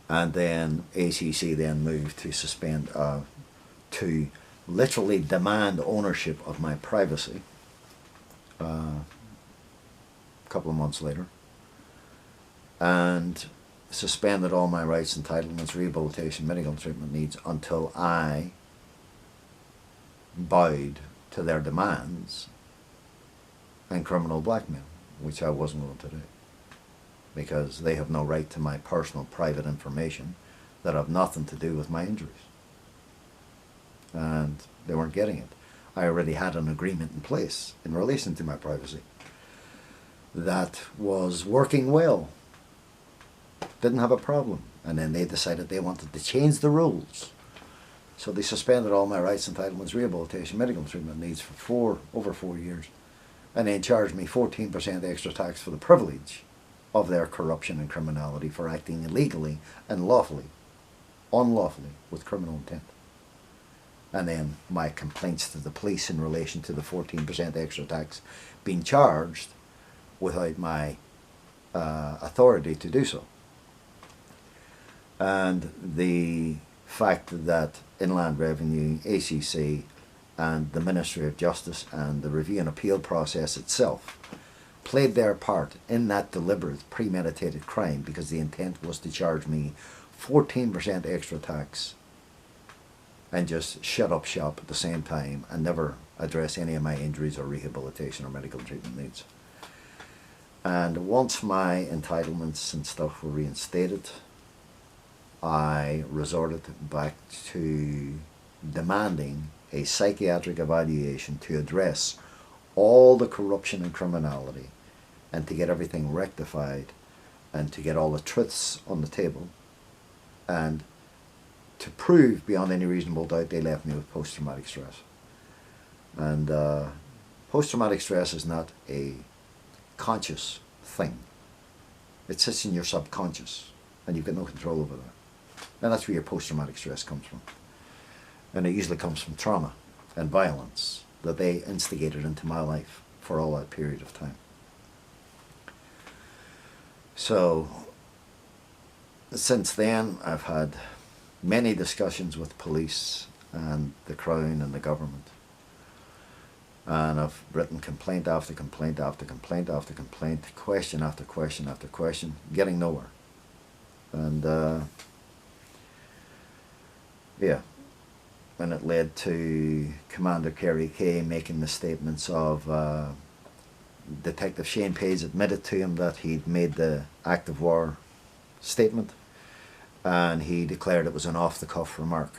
And then ACC then moved to suspend, to literally demand ownership of my privacy a couple of months later, and suspended all my rights, entitlements, rehabilitation, medical treatment needs until I bowed to their demands and criminal blackmail, which I wasn't going to do, because they have no right to my personal private information that have nothing to do with my injuries. And they weren't getting it. I already had an agreement in place in relation to my privacy that was working well. Didn't have a problem. And then they decided they wanted to change the rules. So they suspended all my rights, entitlements, rehabilitation, medical treatment needs for over 4 years, and then charged me 14% extra tax for the privilege of their corruption and criminality for acting illegally and unlawfully with criminal intent. And then my complaints to the police in relation to the 14% extra tax being charged without my authority to do so. And the fact that Inland Revenue, ACC, and the Ministry of Justice and the review and appeal process itself played their part in that deliberate, premeditated crime, because the intent was to charge me 14% extra tax and just shut up shop at the same time and never address any of my injuries or rehabilitation or medical treatment needs. And once my entitlements and stuff were reinstated, I resorted back to demanding a psychiatric evaluation to address all the corruption and criminality, and to get everything rectified, and to get all the truths on the table, and to prove beyond any reasonable doubt they left me with post-traumatic stress. And post-traumatic stress is not a conscious thing. It sits in your subconscious, and you've got no control over that. And that's where your post-traumatic stress comes from. And it usually comes from trauma and violence that they instigated into my life for all that period of time. So, since then, I've had many discussions with police and the Crown and the government. And I've written complaint after complaint after complaint after complaint, question after question after question, getting nowhere. And yeah, and it led to Commander Kerry Kay making the statements of Detective Shane Page admitted to him that he'd made the act of war statement, and he declared it was an off-the-cuff remark.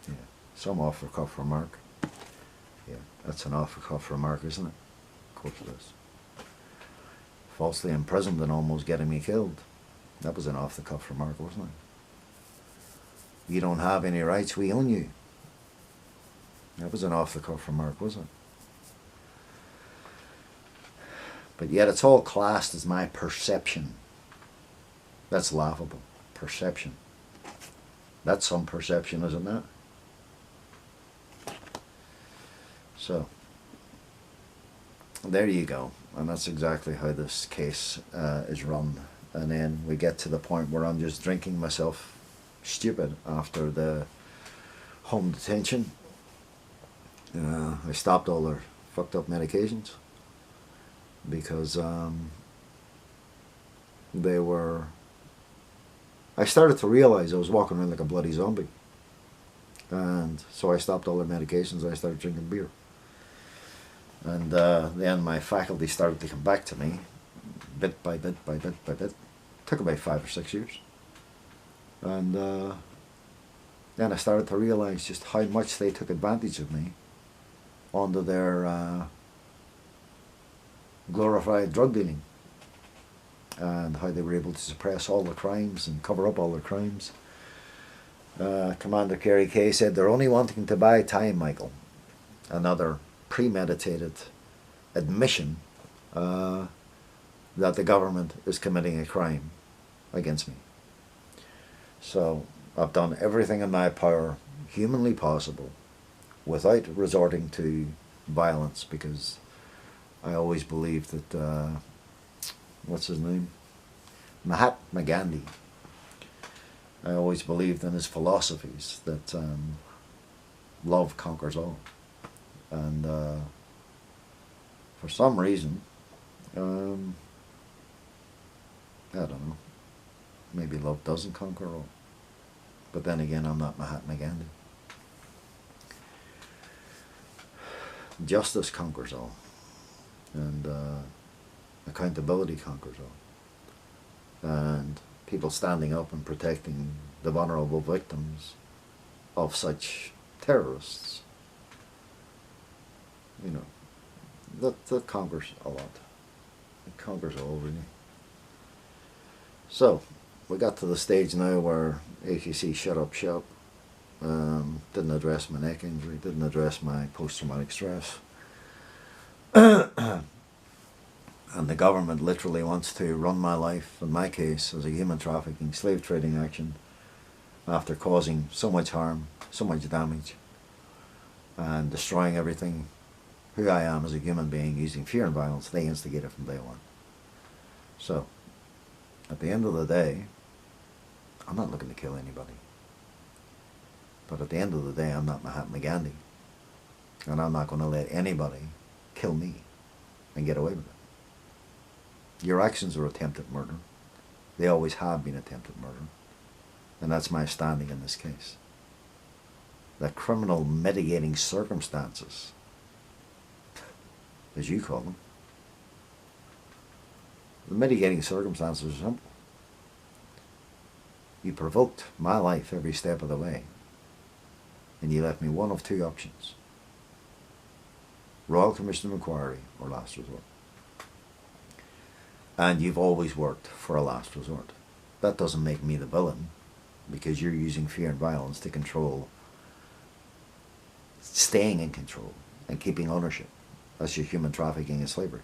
Yeah, some off-the-cuff remark. Yeah, that's an off-the-cuff remark, isn't it? Of course it is. Falsely imprisoned and almost getting me killed. That was an off-the-cuff remark, wasn't it? You don't have any rights, we own you. That was an off-the-cuff remark, wasn't it? But yet it's all classed as my perception. That's laughable. Perception. That's some perception, isn't it? So, there you go. And that's exactly how this case is run. And then we get to the point where I'm just drinking myself stupid after the home detention. I stopped all their fucked up medications because they were... I started to realize I was walking around like a bloody zombie. And so I stopped all their medications and I started drinking beer. And then my faculty started to come back to me, bit by bit by bit by bit. It took about 5 or 6 years. And then I started to realize just how much they took advantage of me under their glorified drug dealing, and how they were able to suppress all the crimes and cover up all their crimes. Commander Kerry Kay said they're only wanting to buy time, Michael. Another premeditated admission that the government is committing a crime against me. So I've done everything in my power humanly possible without resorting to violence, because I always believed that, what's his name? Mahatma Gandhi I always believed in his philosophies that love conquers all. And for some reason, I don't know, maybe love doesn't conquer all. But then again, I'm not Mahatma Gandhi. Justice conquers all, and accountability conquers all, and people standing up and protecting the vulnerable victims of such terrorists, you know, that conquers a lot. It conquers all, really. So we got to the stage now where AQC shut up shop. Didn't address my neck injury, didn't address my post-traumatic stress. And the government literally wants to run my life, in my case, as a human trafficking, slave trading action, after causing so much harm, so much damage, and destroying everything, who I am as a human being, using fear and violence. They instigate it from day one. So, at the end of the day, I'm not looking to kill anybody. But at the end of the day, I'm not Mahatma Gandhi. And I'm not going to let anybody kill me and get away with it. Your actions are attempted murder. They always have been attempted murder. And that's my standing in this case. That criminal mitigating circumstances, as you call them, the mitigating circumstances are simple. You provoked my life every step of the way. And you left me one of two options: Royal Commission of Inquiry or last resort. And you've always worked for a last resort. That doesn't make me the villain, because you're using fear and violence to control, staying in control and keeping ownership. That's your human trafficking and slavery,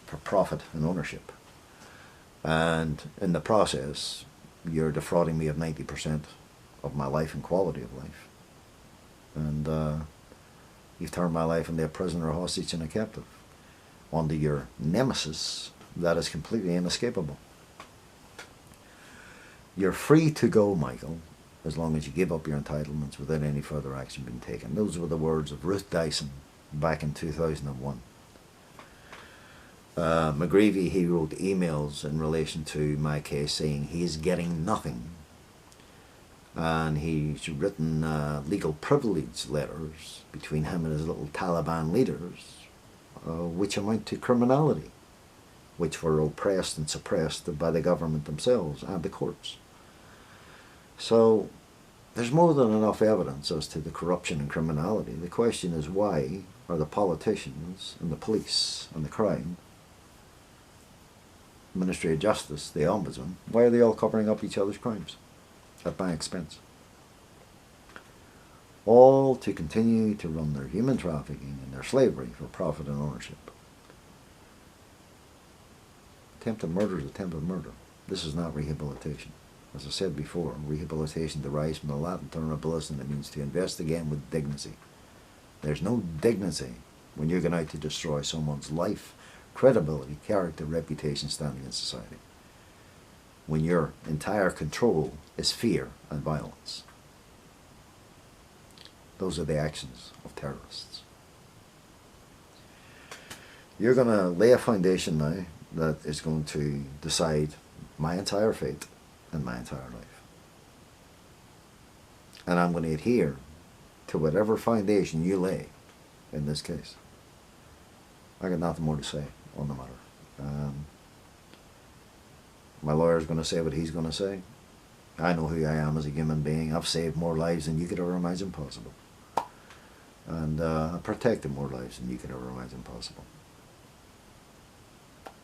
for profit and ownership. And in the process, you're defrauding me of 90% of my life and quality of life. And you've turned my life into a prisoner, a hostage, and a captive under your nemesis that is completely inescapable. You're free to go, Michael, as long as you give up your entitlements without any further action being taken. Those were the words of Ruth Dyson back in 2001. McGreevy, he wrote emails in relation to my case saying he's getting nothing. And he's written legal privilege letters between him and his little Taliban leaders, which amount to criminality, which were oppressed and suppressed by the government themselves and the courts. So there's more than enough evidence as to the corruption and criminality. The question is, why are the politicians and the police and the crime, Ministry of Justice, the Ombudsman, why are they all covering up each other's crimes at my expense? All to continue to run their human trafficking and their slavery for profit and ownership. Attempted murder is attempted murder. This is not rehabilitation. As I said before, rehabilitation derives from the Latin term habilis, and it means to invest again with dignity. There's no dignity when you're going out to destroy someone's life, credibility, character, reputation, standing in society. When your entire control is fear and violence. Those are the actions of terrorists. You're going to lay a foundation now that is going to decide my entire fate and my entire life. And I'm going to adhere to whatever foundation you lay in this case. I got nothing more to say on the matter. My lawyer's going to say what he's going to say. I know who I am as a human being. I've saved more lives than you could ever imagine possible. And I've protected more lives than you could ever imagine possible.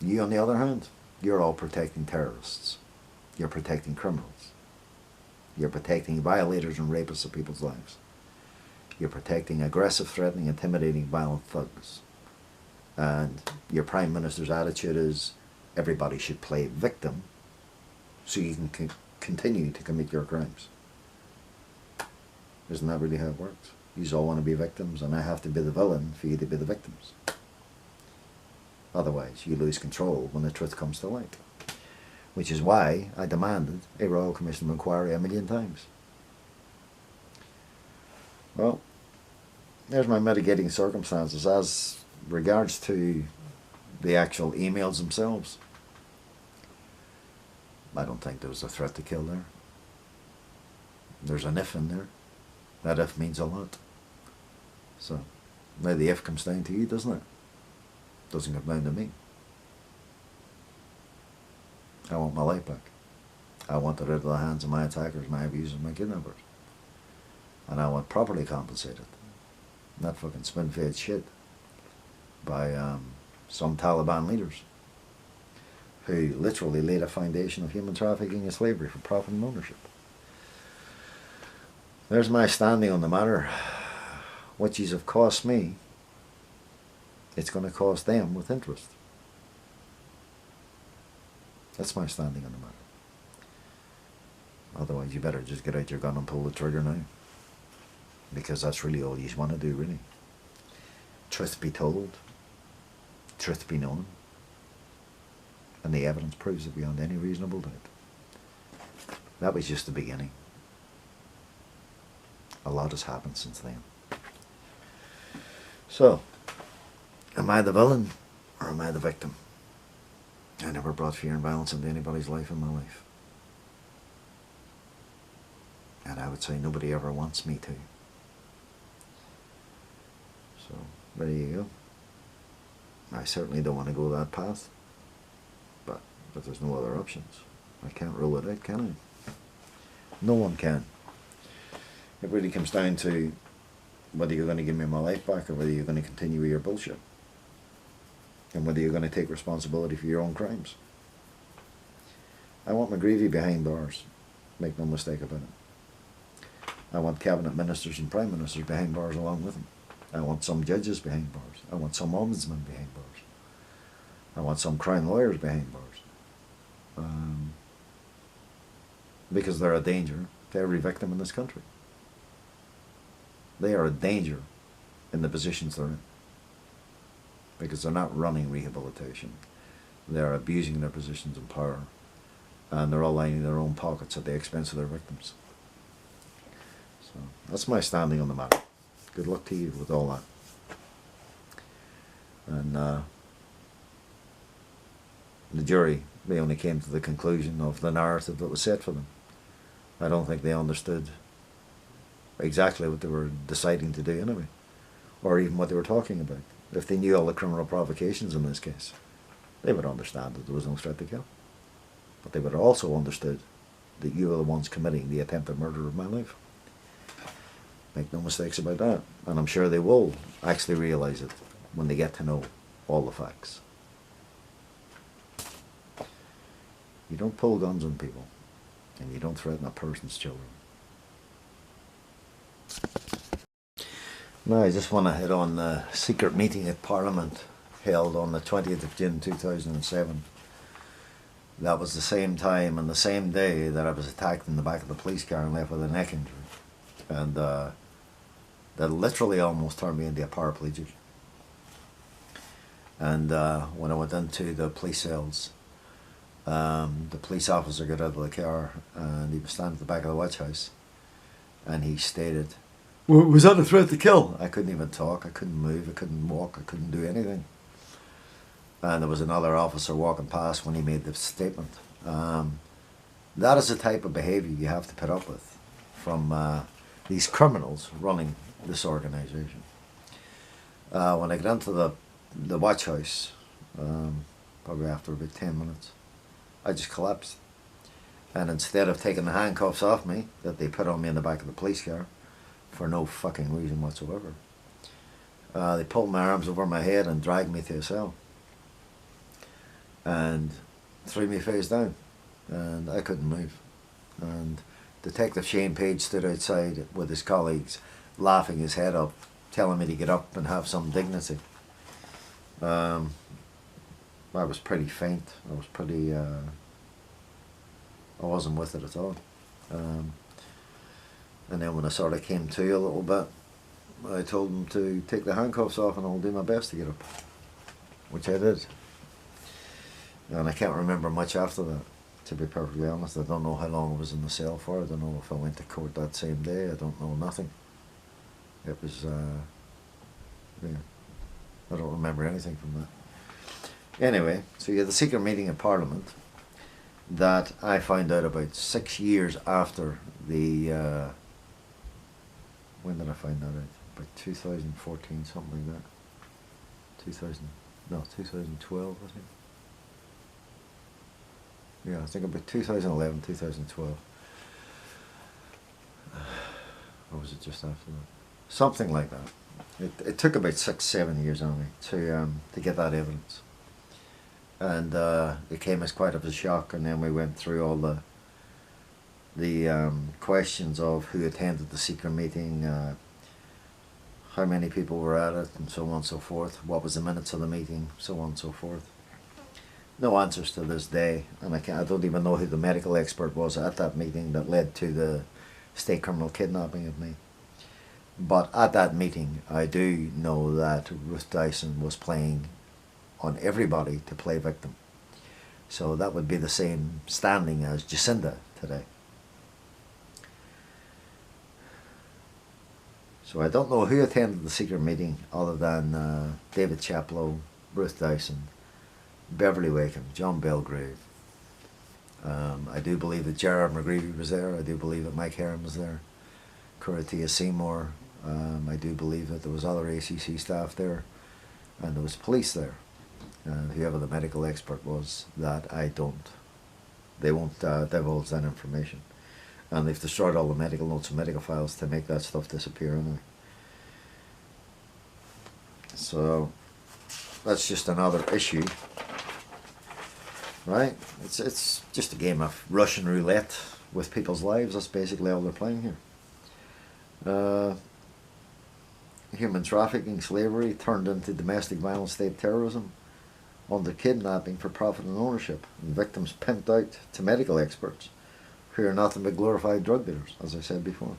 You, on the other hand, you're all protecting terrorists. You're protecting criminals. You're protecting violators and rapists of people's lives. You're protecting aggressive, threatening, intimidating, violent thugs. And your Prime Minister's attitude is everybody should play victim so you can continue to commit your crimes. Isn't that really how it works? You all want to be victims, and I have to be the villain for you to be the victims. Otherwise, you lose control when the truth comes to light. which is why I demanded a Royal Commission of Inquiry 1,000,000 times. Well, there's my mitigating circumstances as regards to the actual emails themselves. I don't think there was a threat to kill there. There's an if in there. That if means a lot. So, now the if comes down to you, doesn't it? Doesn't come down to me. I want my life back. I want it out of the hands of my attackers, my abusers, my kidnappers. And I want properly compensated. Not fucking spin-fed shit by some Taliban leaders who literally laid a foundation of human trafficking and slavery for profit and ownership. There's my standing on the matter. What these have cost me, it's going to cost them with interest. That's my standing on the matter. Otherwise, you better just get out your gun and pull the trigger now. Because that's really all you want to do, really. Truth be told, truth be known, and the evidence proves it beyond any reasonable doubt. That was just the beginning. A lot has happened since then. So, am I the villain or am I the victim? I never brought fear and violence into anybody's life in my life. And I would say nobody ever wants me to. So, there you go. I certainly don't want to go that path. But there's no other options. I can't rule it out, can I? No one can. It really comes down to whether you're going to give me my life back or whether you're going to continue with your bullshit. And whether you're going to take responsibility for your own crimes. I want McGreevy behind bars. Make no mistake about it. I want cabinet ministers and prime ministers behind bars along with them. I want some judges behind bars. I want some ombudsmen behind bars. I want some crime lawyers behind bars. Because they're a danger to every victim in this country. They are a danger in the positions they're in. Because they're not running rehabilitation. They're abusing their positions of power. And they're all lining their own pockets at the expense of their victims. So that's my standing on the matter. Good luck to you with all that. And the jury, they only came to the conclusion of the narrative that was set for them. I don't think they understood exactly what they were deciding to do anyway, or even what they were talking about. If they knew all the criminal provocations in this case, they would understand that there was no threat to kill. But they would have also understood that you are the ones committing the attempted murder of my life. Make no mistakes about that. And I'm sure they will actually realise it when they get to know all the facts. You don't pull guns on people, and you don't threaten a person's children. Now I just want to hit on the secret meeting at Parliament held on the 20th of June 2007. That was the same time and the same day that I was attacked in the back of the police car and left with a neck injury. And that literally almost turned me into a paraplegic. And when I went into the police cells, the police officer got out of the car and he was standing at the back of the watch house, and he stated, "Was that a threat to kill?" I couldn't even talk, I couldn't move, I couldn't walk, I couldn't do anything. And there was another officer walking past when he made the statement. That is the type of behaviour you have to put up with from these criminals running this organisation. When I got into the watch house, probably after about 10 minutes, I just collapsed. And instead of taking the handcuffs off me that they put on me in the back of the police car for no fucking reason whatsoever, they pulled my arms over my head and dragged me to a cell and threw me face down, and I couldn't move. And Detective Shane Page stood outside with his colleagues, laughing his head up, telling me to get up and have some dignity. I was pretty faint. I was pretty, I wasn't with it at all. And then when I sort of came to a little bit, I told them to take the handcuffs off and I'll do my best to get up, which I did. And I can't remember much after that, to be perfectly honest. I don't know how long I was in the cell for. I don't know if I went to court that same day. I don't know nothing. It was, yeah, I don't remember anything from that. Anyway, so you had the secret meeting in Parliament that I found out about 6 years after the, when did I find that out? About 2014, something like that. 2012, I think. Yeah, I think about 2011, 2012. Or was it just after that? Something like that. It took about 6-7 years on me to get that evidence. And it came as quite of a shock, and then we went through all the questions of who attended the secret meeting, how many people were at it, and so on and so forth. What was the minutes of the meeting, so on and so forth. No answers to this day, and I don't even know who the medical expert was at that meeting that led to the state criminal kidnapping of me. But at that meeting, I do know that Ruth Dyson was playing on everybody to play victim. So that would be the same standing as Jacinda today. So I don't know who attended the secret meeting other than David Chaplow, Ruth Dyson, Beverly Wakeham, John Belgrave. I do believe that Gerard McGreevy was there. I do believe that Mike Heron was there. Coratia Seymour. I do believe that there was other ACC staff there, and there was police there. And whoever the medical expert was, that I don't. They won't divulge that information. And they've destroyed all the medical notes and medical files to make that stuff disappear anyway. So that's just another issue, right? It's just a game of Russian roulette with people's lives. That's basically all they're playing here. Human trafficking, slavery turned into domestic violence, state terrorism, under kidnapping for profit and ownership, and victims pimped out to medical experts who are nothing but glorified drug dealers, as I said before.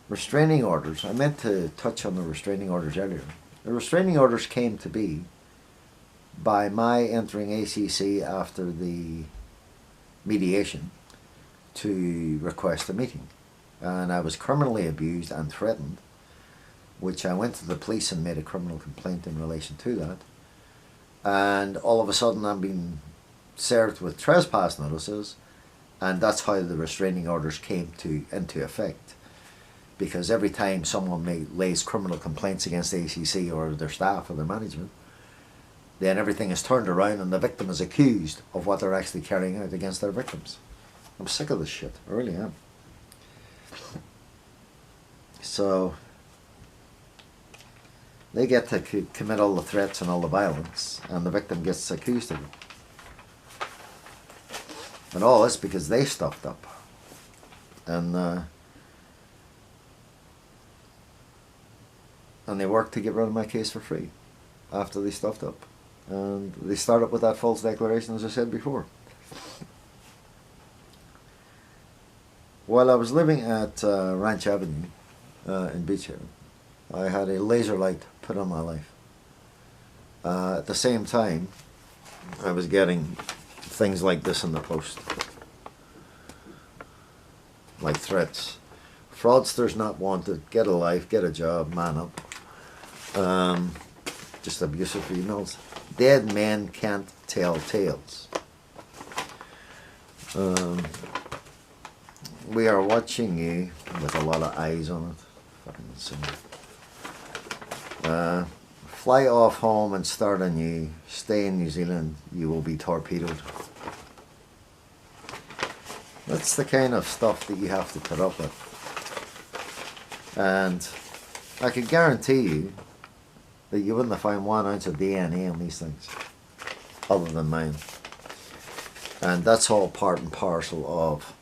Restraining orders. I meant to touch on the restraining orders earlier. The restraining orders came to be by my entering ACC after the mediation to request a meeting. And I was criminally abused and threatened, which I went to the police and made a criminal complaint in relation to that. And all of a sudden I'm being served with trespass notices, and that's how the restraining orders came into effect. Because every time someone lays criminal complaints against ACC or their staff or their management, then everything is turned around and the victim is accused of what they're actually carrying out against their victims. I'm sick of this shit, I really am. So they get to commit all the threats and all the violence, and the victim gets accused of it. And all this because they stuffed up. And they worked to get rid of my case for free after they stuffed up. And they started with that false declaration, as I said before. While I was living at Ranch Avenue in Beach Haven, I had a laser light put on my life. At the same time, I was getting things like this in the post. Like threats. Fraudsters not wanted, get a life, get a job, man up. Just abusive emails. Dead men can't tell tales. We are watching you with a lot of eyes on it. Fly off home and start anew. Stay in New Zealand, you will be torpedoed. That's the kind of stuff that you have to put up with. And I can guarantee you that you wouldn't have found 1 ounce of DNA on these things, other than mine. And that's all part and parcel of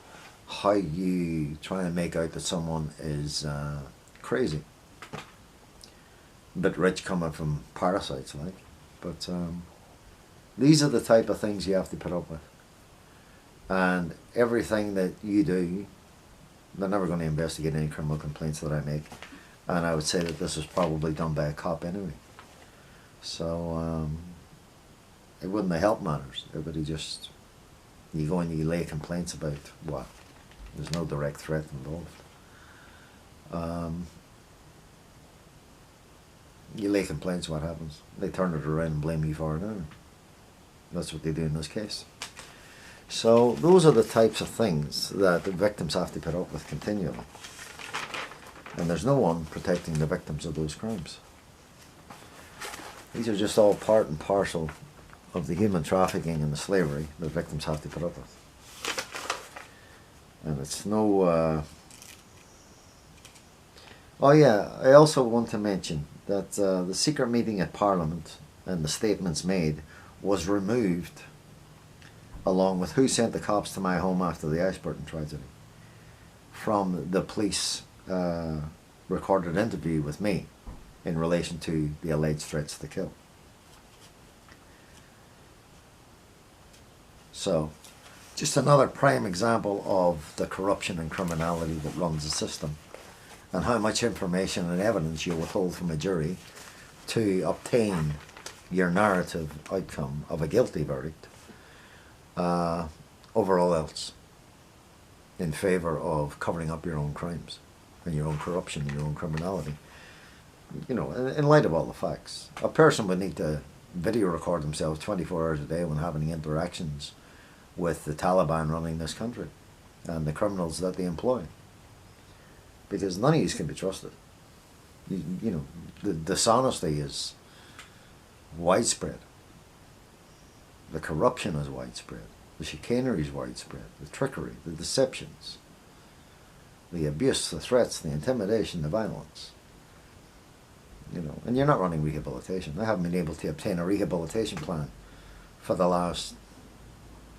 how you try and make out that someone is crazy. A bit rich coming from parasites, like. But these are the type of things you have to put up with. And everything that you do, they're never going to investigate any criminal complaints that I make. And I would say that this was probably done by a cop anyway. So it wouldn't have helped matters. It would have just You go and you lay complaints about what? There's no direct threat involved. You lay complaints, what happens? They turn it around and blame you for it. That's what they do in this case. So those are the types of things that the victims have to put up with continually. And there's no one protecting the victims of those crimes. These are just all part and parcel of the human trafficking and the slavery that victims have to put up with. And it's no... Oh yeah, I also want to mention that the secret meeting at Parliament and the statements made was removed along with who sent the cops to my home after the Ashburton tragedy from the police recorded interview with me in relation to the alleged threats to kill. So, just another prime example of the corruption and criminality that runs the system, and how much information and evidence you withhold from a jury to obtain your narrative outcome of a guilty verdict over all else, in favour of covering up your own crimes and your own corruption and your own criminality. You know, in light of all the facts, a person would need to video record themselves 24 hours a day when having interactions with the Taliban running this country and the criminals that they employ, because none of these can be trusted. You know, the dishonesty is widespread, the corruption is widespread, the chicanery is widespread, the trickery, the deceptions, the abuse, the threats, the intimidation, the violence. You know, and you're not running rehabilitation. I haven't been able to obtain a rehabilitation plan for the last,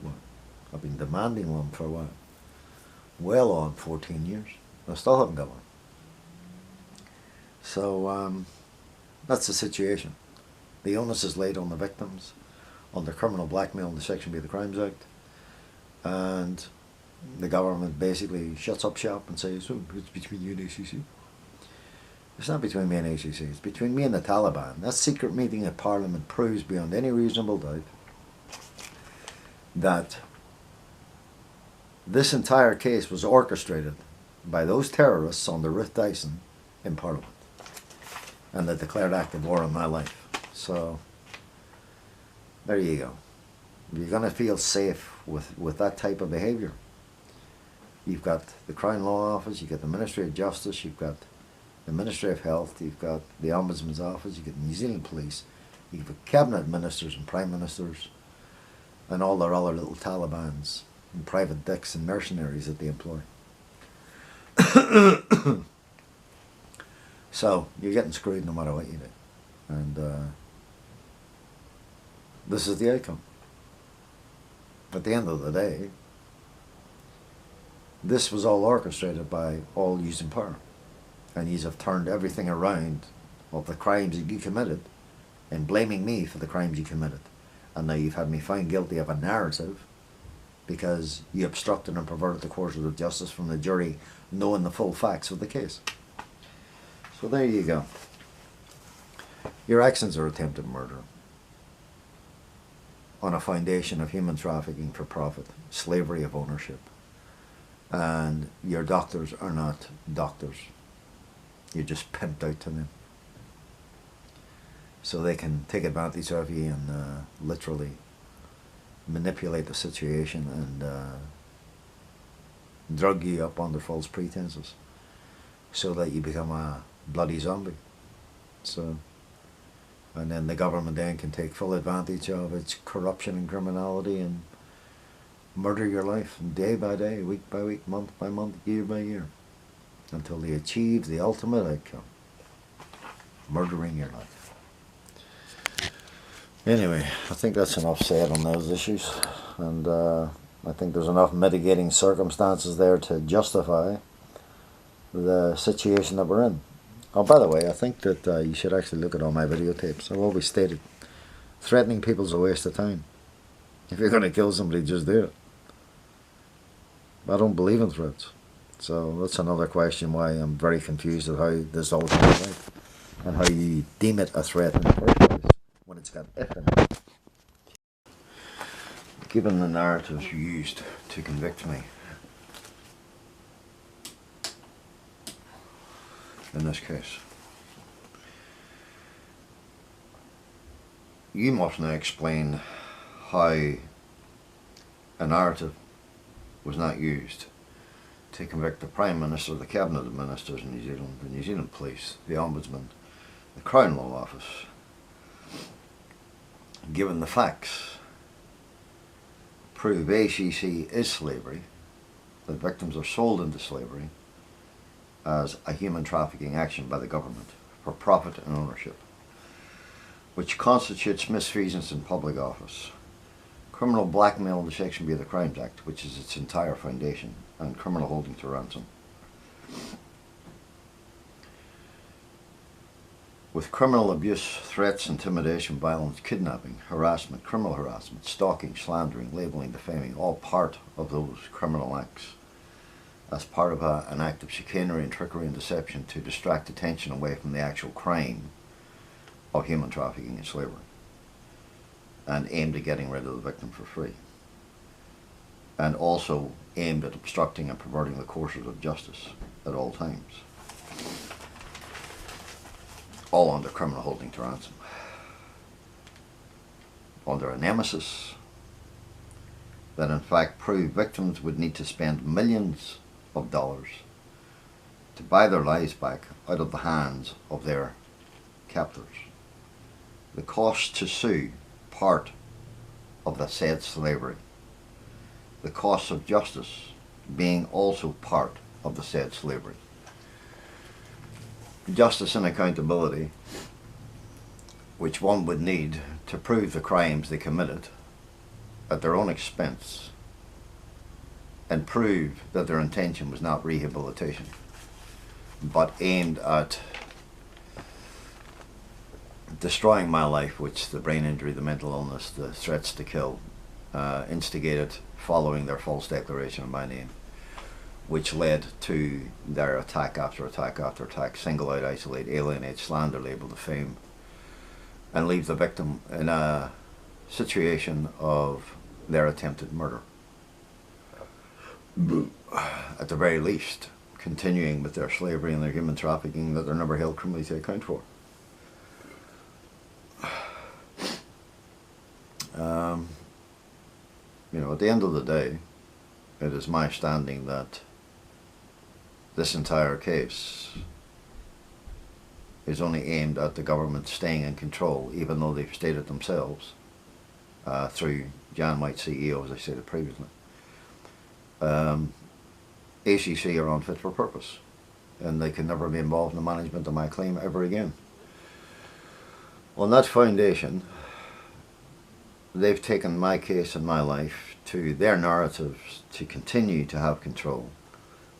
what, I've been demanding one for what, well on 14 years. I still haven't got one. So that's the situation. The onus is laid on the victims under criminal blackmail in the Section B of the Crimes Act, and the government basically shuts up shop and says, oh, it's between you and ACC. It's not between me and ACC, it's between me and the Taliban. That secret meeting at Parliament proves beyond any reasonable doubt that this entire case was orchestrated by those terrorists under Ruth Dyson in Parliament, and the declared act of war on my life. So there you go. You're going to feel safe with that type of behaviour. You've got the Crown Law Office, you've got the Ministry of Justice, you've got the Ministry of Health, you've got the Ombudsman's Office, you've got the New Zealand Police, you've got cabinet ministers and prime ministers and all their other little Talibans and private dicks and mercenaries that they employ. So you're getting screwed no matter what you do, and this is the outcome. At the end of the day, this was all orchestrated by all yous in power, and yous have turned everything around of the crimes that you committed and blaming me for the crimes you committed, and now you've had me found guilty of a narrative because you obstructed and perverted the course of justice from the jury knowing the full facts of the case. So there you go. Your actions are attempted murder on a foundation of human trafficking for profit, slavery of ownership, and your doctors are not doctors. You're just pimped out to them, so they can take advantage of you and literally manipulate the situation and drug you up under false pretenses so that you become a bloody zombie. So, and then the government then can take full advantage of its corruption and criminality and murder your life day by day, week by week, month by month, year by year, until they achieve the ultimate outcome, murdering your life. Anyway, I think that's enough said on those issues, and I think there's enough mitigating circumstances there to justify the situation that we're in. Oh, by the way, I think that you should actually look at all my videotapes. I've always stated, threatening people's a waste of time. If you're going to kill somebody, just do it. I don't believe in threats. So that's another question why I'm very confused at how this all comes about, and how you deem it a threat in the first place when it's got if in it. given the narratives used to convict me in this case, you must now explain how a narrative was not used to convict the Prime Minister, the Cabinet of Ministers in New Zealand, the New Zealand Police, the Ombudsman, the Crown Law Office, given the facts, prove ACC is slavery, that victims are sold into slavery as a human trafficking action by the government for profit and ownership, which constitutes misfeasance in public office, criminal blackmail under Section B of the Crimes Act, which is its entire foundation, and criminal holding to ransom, with criminal abuse, threats, intimidation, violence, kidnapping, harassment, criminal harassment, stalking, slandering, labelling, defaming, all part of those criminal acts, as part of an act of chicanery and trickery and deception to distract attention away from the actual crime of human trafficking and slavery, and aimed at getting rid of the victim for free, and also aimed at obstructing and perverting the courses of justice at all times, all under criminal holding to ransom, under a nemesis that in fact proved victims would need to spend millions of dollars to buy their lives back out of the hands of their captors. The cost to sue, part of the said slavery. The cost of justice being also part of the said slavery. Justice and accountability, which one would need to prove the crimes they committed at their own expense and prove that their intention was not rehabilitation, but aimed at destroying my life, which the brain injury, the mental illness, the threats to kill, instigated following their false declaration of my name, which led to their attack after attack after attack, single out, isolate, alienate, slander, label, defame, and leave the victim in a situation of their attempted murder. At the very least, continuing with their slavery and their human trafficking that they're never held criminally to account for. You know, at the end of the day, it is my standing that this entire case is only aimed at the government staying in control, even though they've stated themselves, through Jan White CEO, as I stated previously. ACC are unfit for purpose, and they can never be involved in the management of my claim ever again. On that foundation, they've taken my case and my life to their narratives to continue to have control,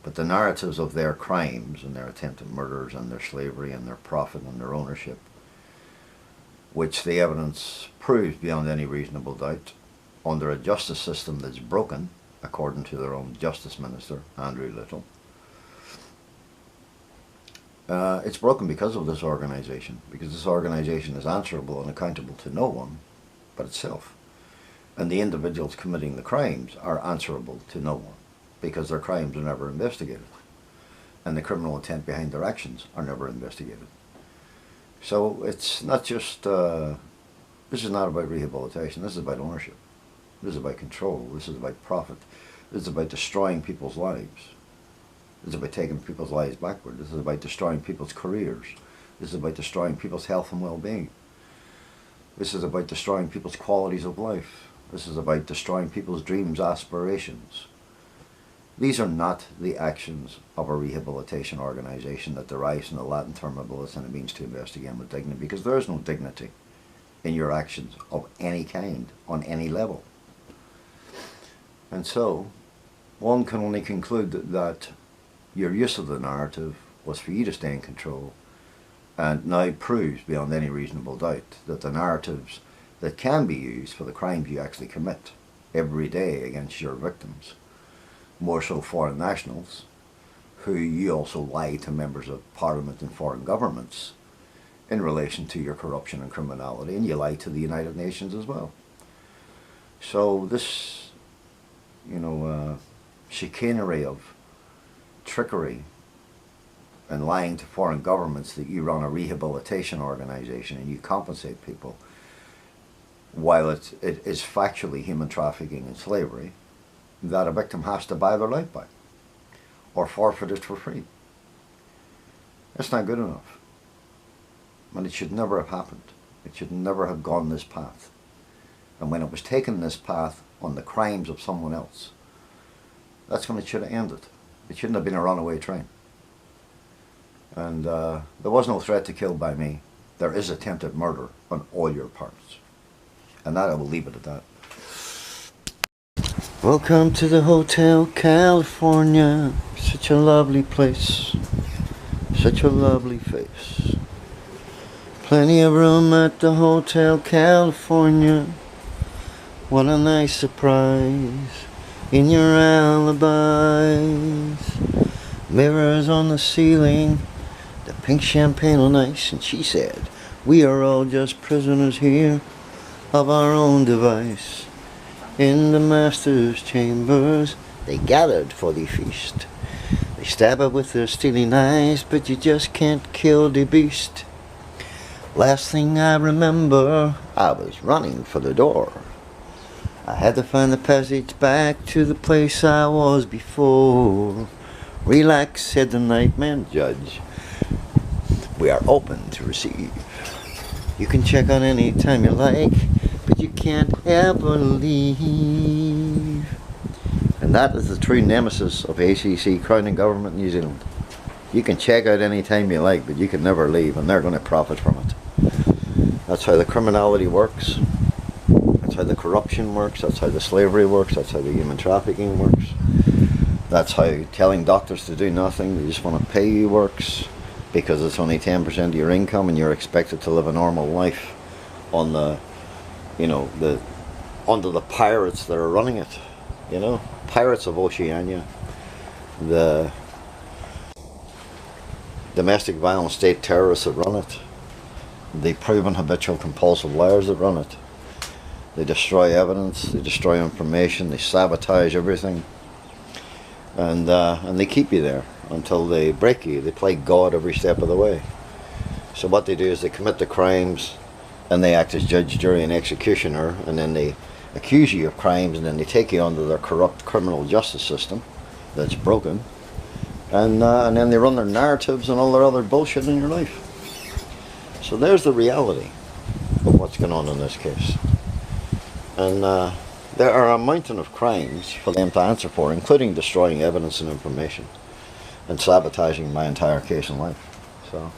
but the narratives of their crimes and their attempted murders and their slavery and their profit and their ownership, which the evidence proves beyond any reasonable doubt, under a justice system that's broken, according to their own Justice Minister, Andrew Little. It's broken because of this organisation, because this organisation is answerable and accountable to no one but itself. And the individuals committing the crimes are answerable to no one, because their crimes are never investigated, and the criminal intent behind their actions are never investigated. So it's not just, this is not about rehabilitation, this is about ownership. This is about control, this is about profit, this is about destroying people's lives. This is about taking people's lives backward. This is about destroying people's careers. This is about destroying people's health and well-being. This is about destroying people's qualities of life. This is about destroying people's dreams, aspirations. These are not the actions of a rehabilitation organisation that derives from the Latin term habilis, and it means to investigate with dignity, because there is no dignity in your actions of any kind, on any level. And so, one can only conclude that your use of the narrative was for you to stay in control, and now proves beyond any reasonable doubt that the narratives that can be used for the crimes you actually commit every day against your victims, more so foreign nationals, who you also lie to members of parliament and foreign governments in relation to your corruption and criminality, and you lie to the United Nations as well. So this, chicanery of trickery and lying to foreign governments that you run a rehabilitation organization and you compensate people, while it is factually human trafficking and slavery, that a victim has to buy their life back or forfeit it for free. That's not good enough. And it should never have happened. It should never have gone this path. And when it was taken this path on the crimes of someone else, that's when it should have ended. It shouldn't have been a runaway train. And there was no threat to kill by me. There is attempted murder on all your parts. And that I will leave it at that. Welcome to the Hotel California. Such a lovely place. Such a lovely face. Plenty of room at the Hotel California. What a nice surprise in your alibis. Mirrors on the ceiling, the pink champagne on ice. And she said, we are all just prisoners here of our own device. In the master's chambers, they gathered for the feast. They stab her with their steely eyes, but you just can't kill the beast. Last thing I remember, I was running for the door. I had to find the passage back to the place I was before. Relax, said the nightman judge. We are open to receive. You can check out any time you like, but you can't ever leave. And that is the true nemesis of ACC, Crown and Government New Zealand. You can check out any time you like, but you can never leave, and they're going to profit from it. That's how the criminality works. That's how the corruption works. That's how the slavery works. That's how the human trafficking works. That's how telling doctors to do nothing, they just want to pay you, works. Because it's only 10% of your income and you're expected to live a normal life on the, under the pirates that are running it. Pirates of Oceania. The domestic violence state terrorists that run it. The proven habitual compulsive liars that run it. They destroy evidence, they destroy information, they sabotage everything. And they keep you there until they break you. They play God every step of the way. So what they do is they commit the crimes and they act as judge, jury and executioner, and then they accuse you of crimes and then they take you under their corrupt criminal justice system that's broken, and then they run their narratives and all their other bullshit in your life. So there's the reality of what's going on in this case. And there are a mountain of crimes for them to answer for, including destroying evidence and information and sabotaging my entire case in life. So,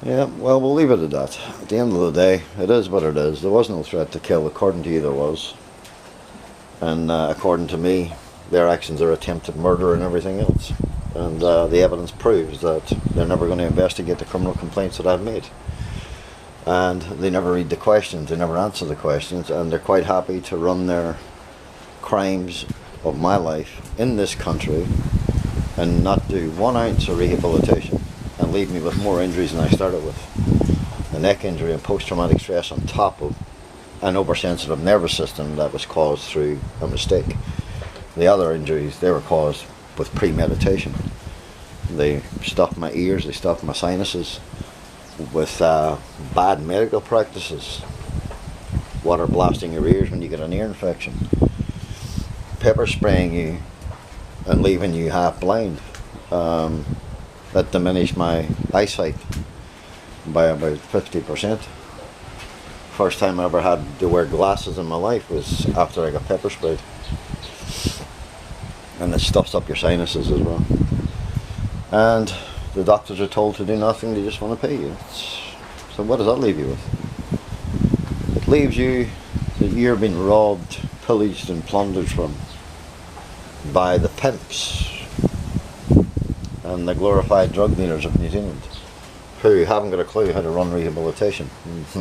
yeah, well, we'll leave it at that. At the end of the day, it is what it is. There was no threat to kill, according to you there was. And according to me, their actions are attempted murder and everything else. And the evidence proves that they're never going to investigate the criminal complaints that I've made. And they never read the questions, they never answer the questions, and they're quite happy to run their crimes of my life in this country and not do 1 ounce of rehabilitation and leave me with more injuries than I started with. A neck injury and post-traumatic stress on top of an oversensitive nervous system that was caused through a mistake. The other injuries, they were caused with premeditation. They stopped my ears, they stopped my sinuses with bad medical practices. Water blasting your ears when you get an ear infection. Pepper spraying you and leaving you half blind. That diminished my eyesight by about 50%. First time I ever had to wear glasses in my life was after I got pepper sprayed. And it stuffs up your sinuses as well. And the doctors are told to do nothing, they just want to pay you. So what does that leave you with? It leaves you that you're being robbed, pillaged and plundered from by the pimps and the glorified drug dealers of New Zealand, who haven't got a clue how to run rehabilitation.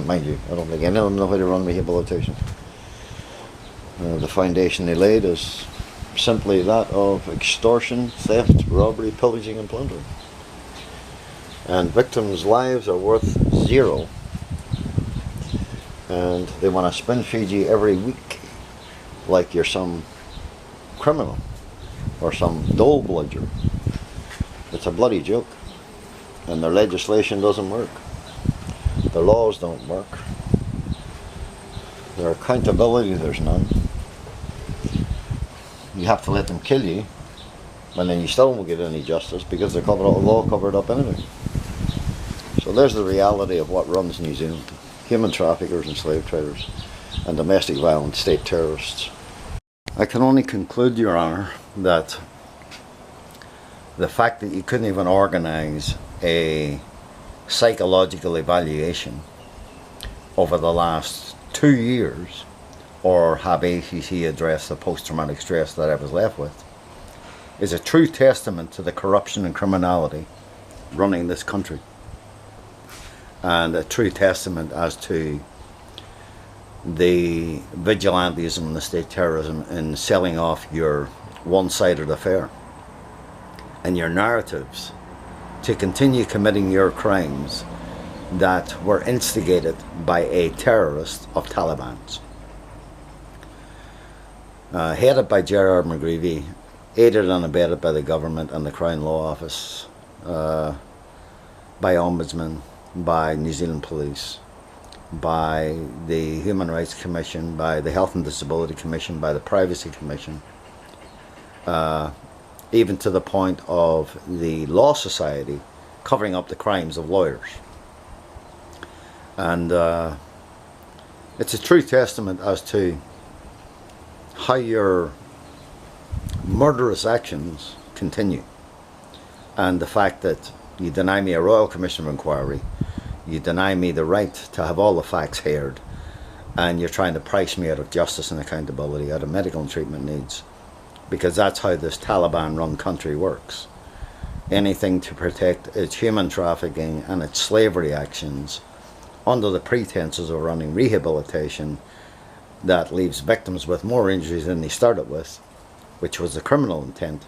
Mind you, I don't think any of them know how to run rehabilitation. The foundation they laid is simply that of extortion, theft, robbery, pillaging and plundering. And victims' lives are worth 0 and they want to spoon feed you every week like you're some criminal or some dole bludger. It's a bloody joke, and their legislation doesn't work. Their laws don't work. Their accountability, there's none. You have to let them kill you, and then you still won't get any justice because they're all covered up anyway. So there's the reality of what runs New Zealand. Human traffickers and slave traders and domestic violent state terrorists. I can only conclude, Your Honour, that the fact that you couldn't even organise a psychological evaluation over the last 2 years, or have ACC address the post-traumatic stress that I was left with, is a true testament to the corruption and criminality running this country, and a true testament as to the vigilantism and the state terrorism in selling off your one-sided affair and your narratives to continue committing your crimes that were instigated by a terrorist of Taliban's. Headed by Gerard McGreevy, aided and abetted by the government and the Crown Law Office, by Ombudsman, by New Zealand Police, by the Human Rights Commission, by the Health and Disability Commission, by the Privacy Commission, even to the point of the Law Society covering up the crimes of lawyers. And it's a true testament as to how your murderous actions continue, and the fact that you deny me a Royal Commission of Inquiry, you deny me the right to have all the facts heard, and you're trying to price me out of justice and accountability, out of medical and treatment needs, because that's how this Taliban run country works. Anything to protect its human trafficking and its slavery actions under the pretenses of running rehabilitation that leaves victims with more injuries than they started with, which was the criminal intent,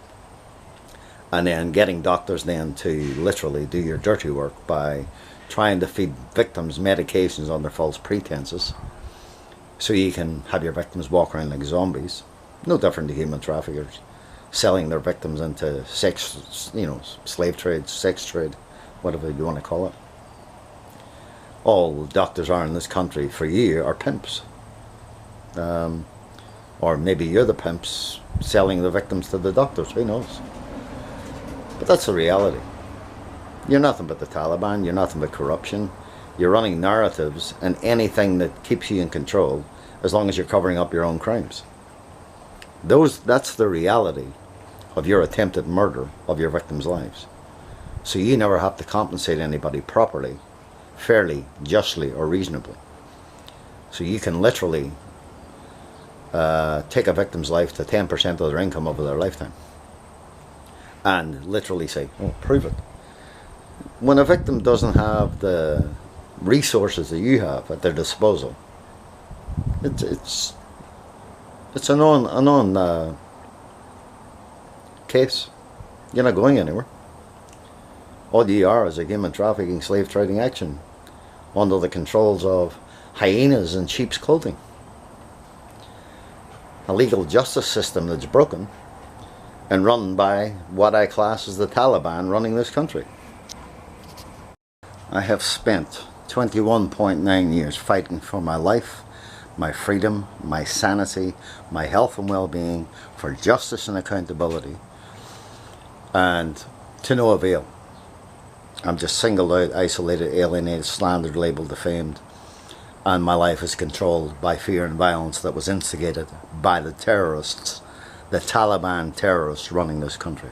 and then getting doctors then to literally do your dirty work by trying to feed victims medications under false pretenses so you can have your victims walk around like zombies. No different to human traffickers selling their victims into sex, slave trade, sex trade, whatever you want to call it. All doctors are in this country for you are pimps. Or maybe you're the pimps selling the victims to the doctors, who knows. But that's the reality. You're nothing but the Taliban, you're nothing but corruption. You're running narratives and anything that keeps you in control as long as you're covering up your own crimes. That's the reality of your attempted murder of your victims' lives. So you never have to compensate anybody properly, fairly, justly, or reasonably. So you can literally take a victim's life to 10% of their income over their lifetime and literally say, oh, prove it. When a victim doesn't have the resources that you have at their disposal, it's a known case. You're not going anywhere. All you are is a human trafficking, slave trading action under the controls of hyenas in sheep's clothing. A legal justice system that's broken and run by what I class as the Taliban running this country. I have spent 21.9 years fighting for my life, my freedom, my sanity, my health and well-being, for justice and accountability, and to no avail. I'm just singled out, isolated, alienated, slandered, labelled, defamed, and my life is controlled by fear and violence that was instigated by the terrorists, the Taliban terrorists running this country,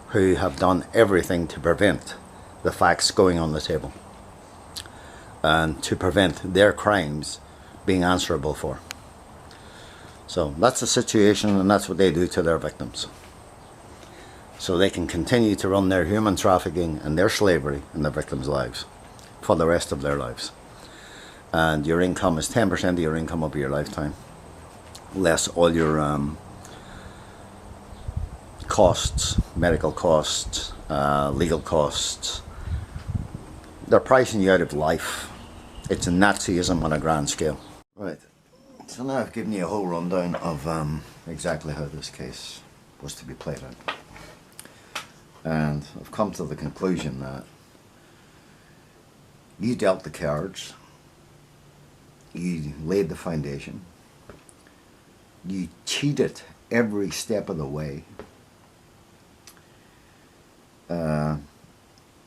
who have done everything to prevent the facts going on the table and to prevent their crimes being answerable for. So that's the situation, and that's what they do to their victims. So they can continue to run their human trafficking and their slavery in their victims' lives for the rest of their lives. And your income is 10% of your income over your lifetime, less all your costs, medical costs, legal costs. They're pricing you out of life It's Nazism on a grand scale. Right, so now I've given you a whole rundown of exactly how this case was to be played out. And I've come to the conclusion that you dealt the cards, you laid the foundation, you cheated every step of the way,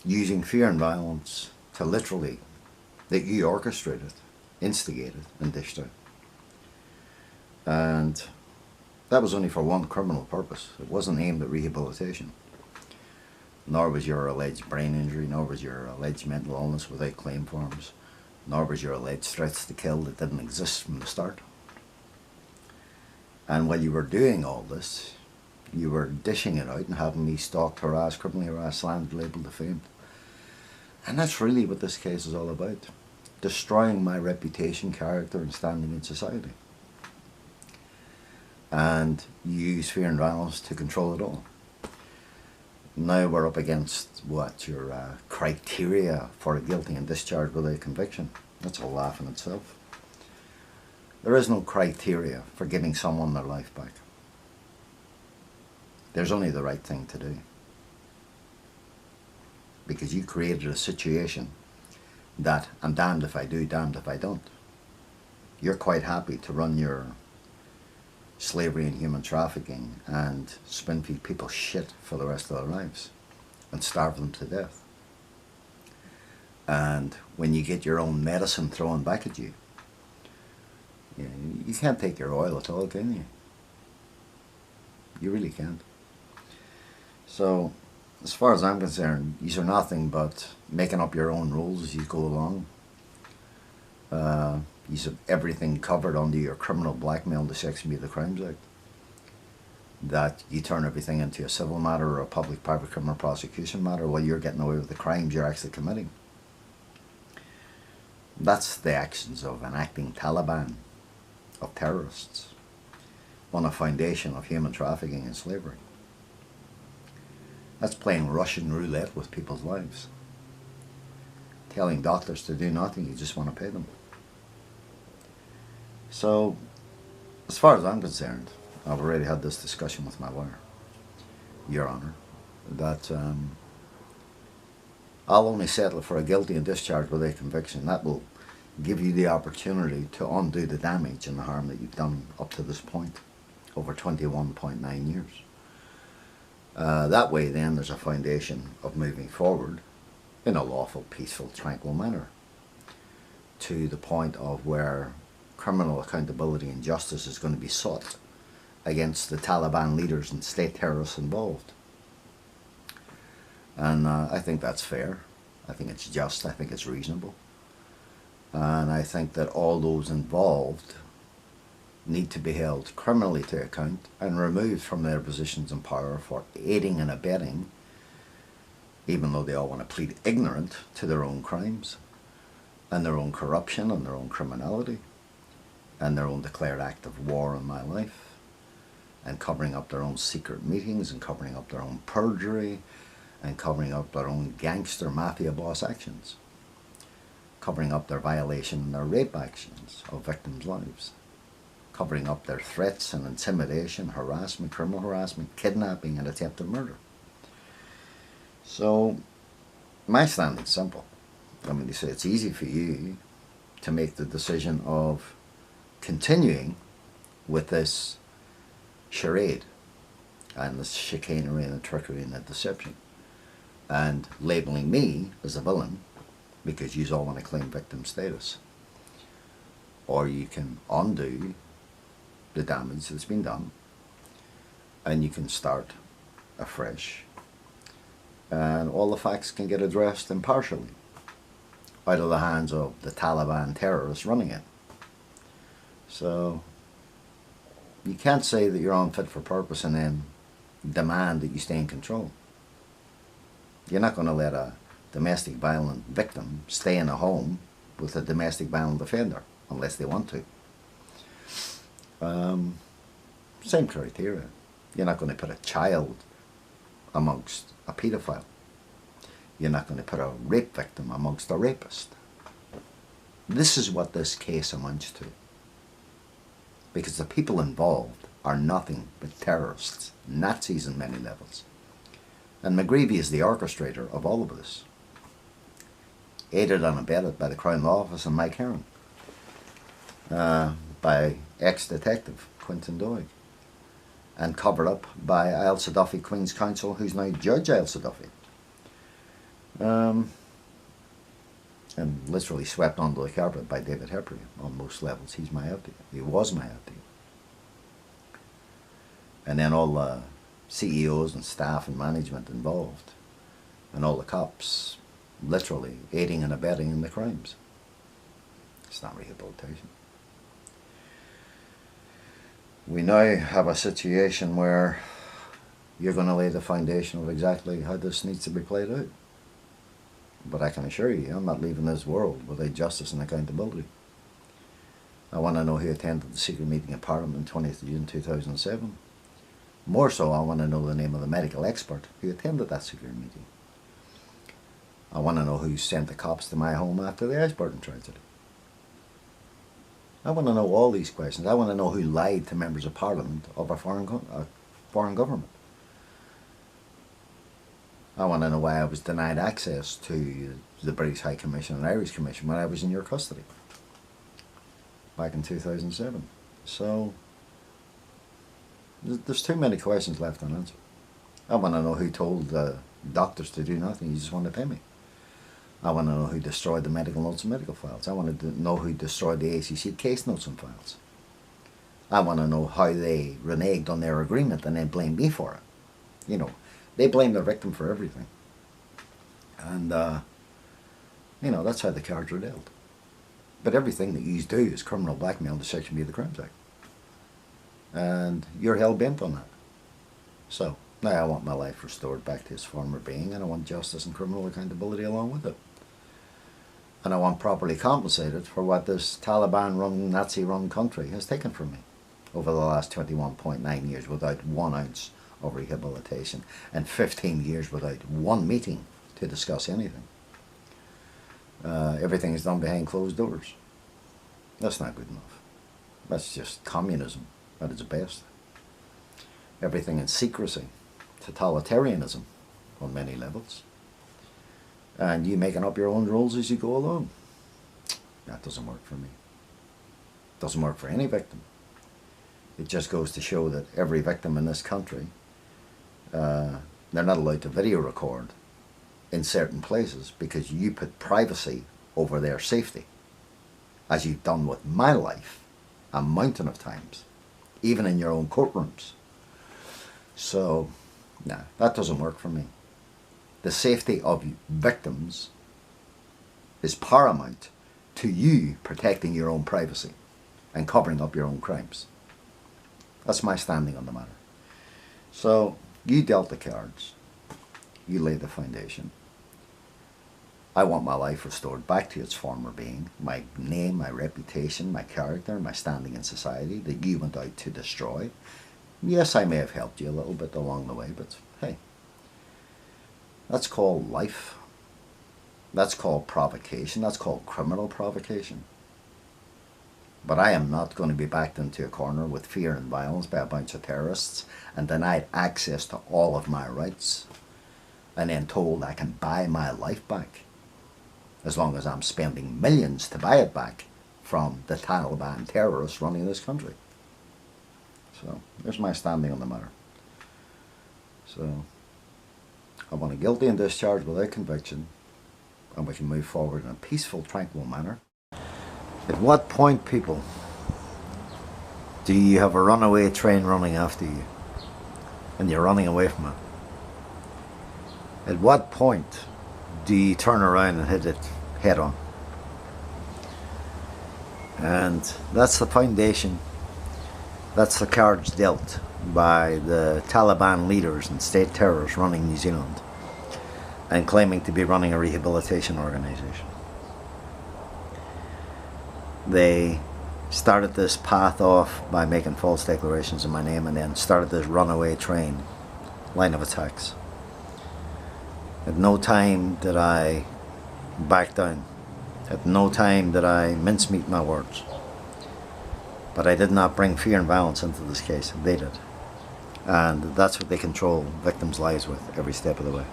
using fear and violence to literally, that you orchestrated, instigated and dished out. And that was only for one criminal purpose. It wasn't aimed at rehabilitation. Nor was your alleged brain injury, nor was your alleged mental illness without claim forms, nor was your alleged threats to kill that didn't exist from the start. And while you were doing all this, you were dishing it out and having me stalked, harassed, criminally harassed, slandered, labelled, defamed. And that's really what this case is all about. Destroying my reputation, character and standing in society. And you use fear and violence to control it all. Now we're up against what? Your criteria for a guilty and discharge without conviction. That's a laugh in itself. There is no criteria for giving someone their life back. There's only the right thing to do. Because you created a situation that I'm damned if I do, damned if I don't. You're quite happy to run your slavery and human trafficking and spoon feed people shit for the rest of their lives and starve them to death. And when you get your own medicine thrown back at you, you can't take your oil at all, can you? You really can't. So, as far as I'm concerned, these are nothing but making up your own rules as you go along. You have everything covered under your criminal blackmail under Section B of the Crimes Act. That you turn everything into a civil matter or a public-private criminal prosecution matter while you're getting away with the crimes you're actually committing. That's the actions of an acting Taliban, of terrorists, on a foundation of human trafficking and slavery. That's playing Russian roulette with people's lives. Telling doctors to do nothing, you just want to pay them. So, as far as I'm concerned, I've already had this discussion with my lawyer, Your Honour, that I'll only settle for a guilty and discharge without conviction. That will give you the opportunity to undo the damage and the harm that you've done up to this point, over 21.9 years. That way then there's a foundation of moving forward in a lawful, peaceful, tranquil manner to the point of where criminal accountability and justice is going to be sought against the Taliban leaders and state terrorists involved. And I think that's fair. I think it's just. I think it's reasonable. And I think that all those involved need to be held criminally to account and removed from their positions in power for aiding and abetting, even though they all want to plead ignorant to their own crimes and their own corruption and their own criminality and their own declared act of war on my life, and covering up their own secret meetings and covering up their own perjury and covering up their own gangster mafia boss actions, covering up their violation and their rape actions of victims' lives, covering up their threats and intimidation, harassment, criminal harassment, kidnapping and attempted murder. So my stand is simple. I mean, they say it's easy for you to make the decision of continuing with this charade and this chicanery and the trickery and the deception and labelling me as a villain because you all want to claim victim status. Or you can undo the damage that's been done and you can start afresh and all the facts can get addressed impartially out of the hands of the Taliban terrorists running it. So you can't say that you're unfit for purpose and then demand that you stay in control. You're not going to let a domestic violent victim stay in a home with a domestic violent offender unless they want to. Same criteria. You're not going to put a child amongst a paedophile. You're not going to put a rape victim amongst a rapist. This is what this case amounts to. Because the people involved are nothing but terrorists, Nazis in many levels. And McGreevy is the orchestrator of all of this, aided and abetted by the Crown Law Office and Mike Heron, by ex-detective Quintin Doig, and covered up by Ailsa Duffy, Queen's Counsel, who's now Judge Ailsa Duffy. And literally swept under the carpet by David Hepburn on most levels. He's my FD. He was my FD. And then all the CEOs and staff and management involved, and all the cops literally aiding and abetting in the crimes. It's not rehabilitation. We now have a situation where you're going to lay the foundation of exactly how this needs to be played out. But I can assure you, I'm not leaving this world without justice and accountability. I want to know who attended the secret meeting in Parliament on 20th of June 2007. More so, I want to know the name of the medical expert who attended that secret meeting. I want to know who sent the cops to my home after the Ashburton tragedy. I want to know all these questions. I want to know who lied to members of Parliament of a foreign government. I want to know why I was denied access to the British High Commission and Irish Commission when I was in your custody back in 2007. So there's too many questions left unanswered. I want to know who told the doctors to do nothing. You just want to pay me. I want to know who destroyed the medical notes and medical files. I want to know who destroyed the ACC case notes and files. I want to know how they reneged on their agreement and then blamed me for it. You know, they blame the victim for everything. And, you know, that's how the cards are dealt. But everything that you do is criminal blackmail under Section B of the Crimes Act. And you're hell-bent on that. So, now I want my life restored back to its former being, and I want justice and criminal accountability along with it. And I want properly compensated for what this Taliban-run, Nazi-run country has taken from me over the last 21.9 years without 1 ounce of rehabilitation, and 15 years without one meeting to discuss anything. Everything is done behind closed doors. That's not good enough. That's just communism at its best. Everything in secrecy, totalitarianism on many levels, and you making up your own rules as you go along. That doesn't work for me. Doesn't work for any victim. It just goes to show that every victim in this country, they're not allowed to video record in certain places because you put privacy over their safety, as you've done with my life a mountain of times, even in your own courtrooms. So, no, that doesn't work for me. The safety of victims is paramount to you protecting your own privacy and covering up your own crimes. That's my standing on the matter. So, you dealt the cards. You laid the foundation. I want my life restored back to its former being. My name, my reputation, my character, my standing in society that you went out to destroy. Yes, I may have helped you a little bit along the way, but hey, that's called life. That's called provocation. That's called criminal provocation. But I am not going to be backed into a corner with fear and violence by a bunch of terrorists and denied access to all of my rights and then told I can buy my life back as long as I'm spending millions to buy it back from the Taliban terrorists running this country. So, there's my standing on the matter. So, I want a guilty and discharge without conviction, and we can move forward in a peaceful, tranquil manner. At what point, people, do you have a runaway train running after you, and you're running away from it? At what point do you turn around and hit it head on? And that's the foundation. That's the cards dealt by the Taliban leaders and state terrorists running New Zealand and claiming to be running a rehabilitation organisation. They started this path off by making false declarations in my name and then started this runaway train line of attacks. At no time did I back down. At no time did I mincemeat my words. But I did not bring fear and violence into this case. They did. And that's what they control victims' lives with every step of the way.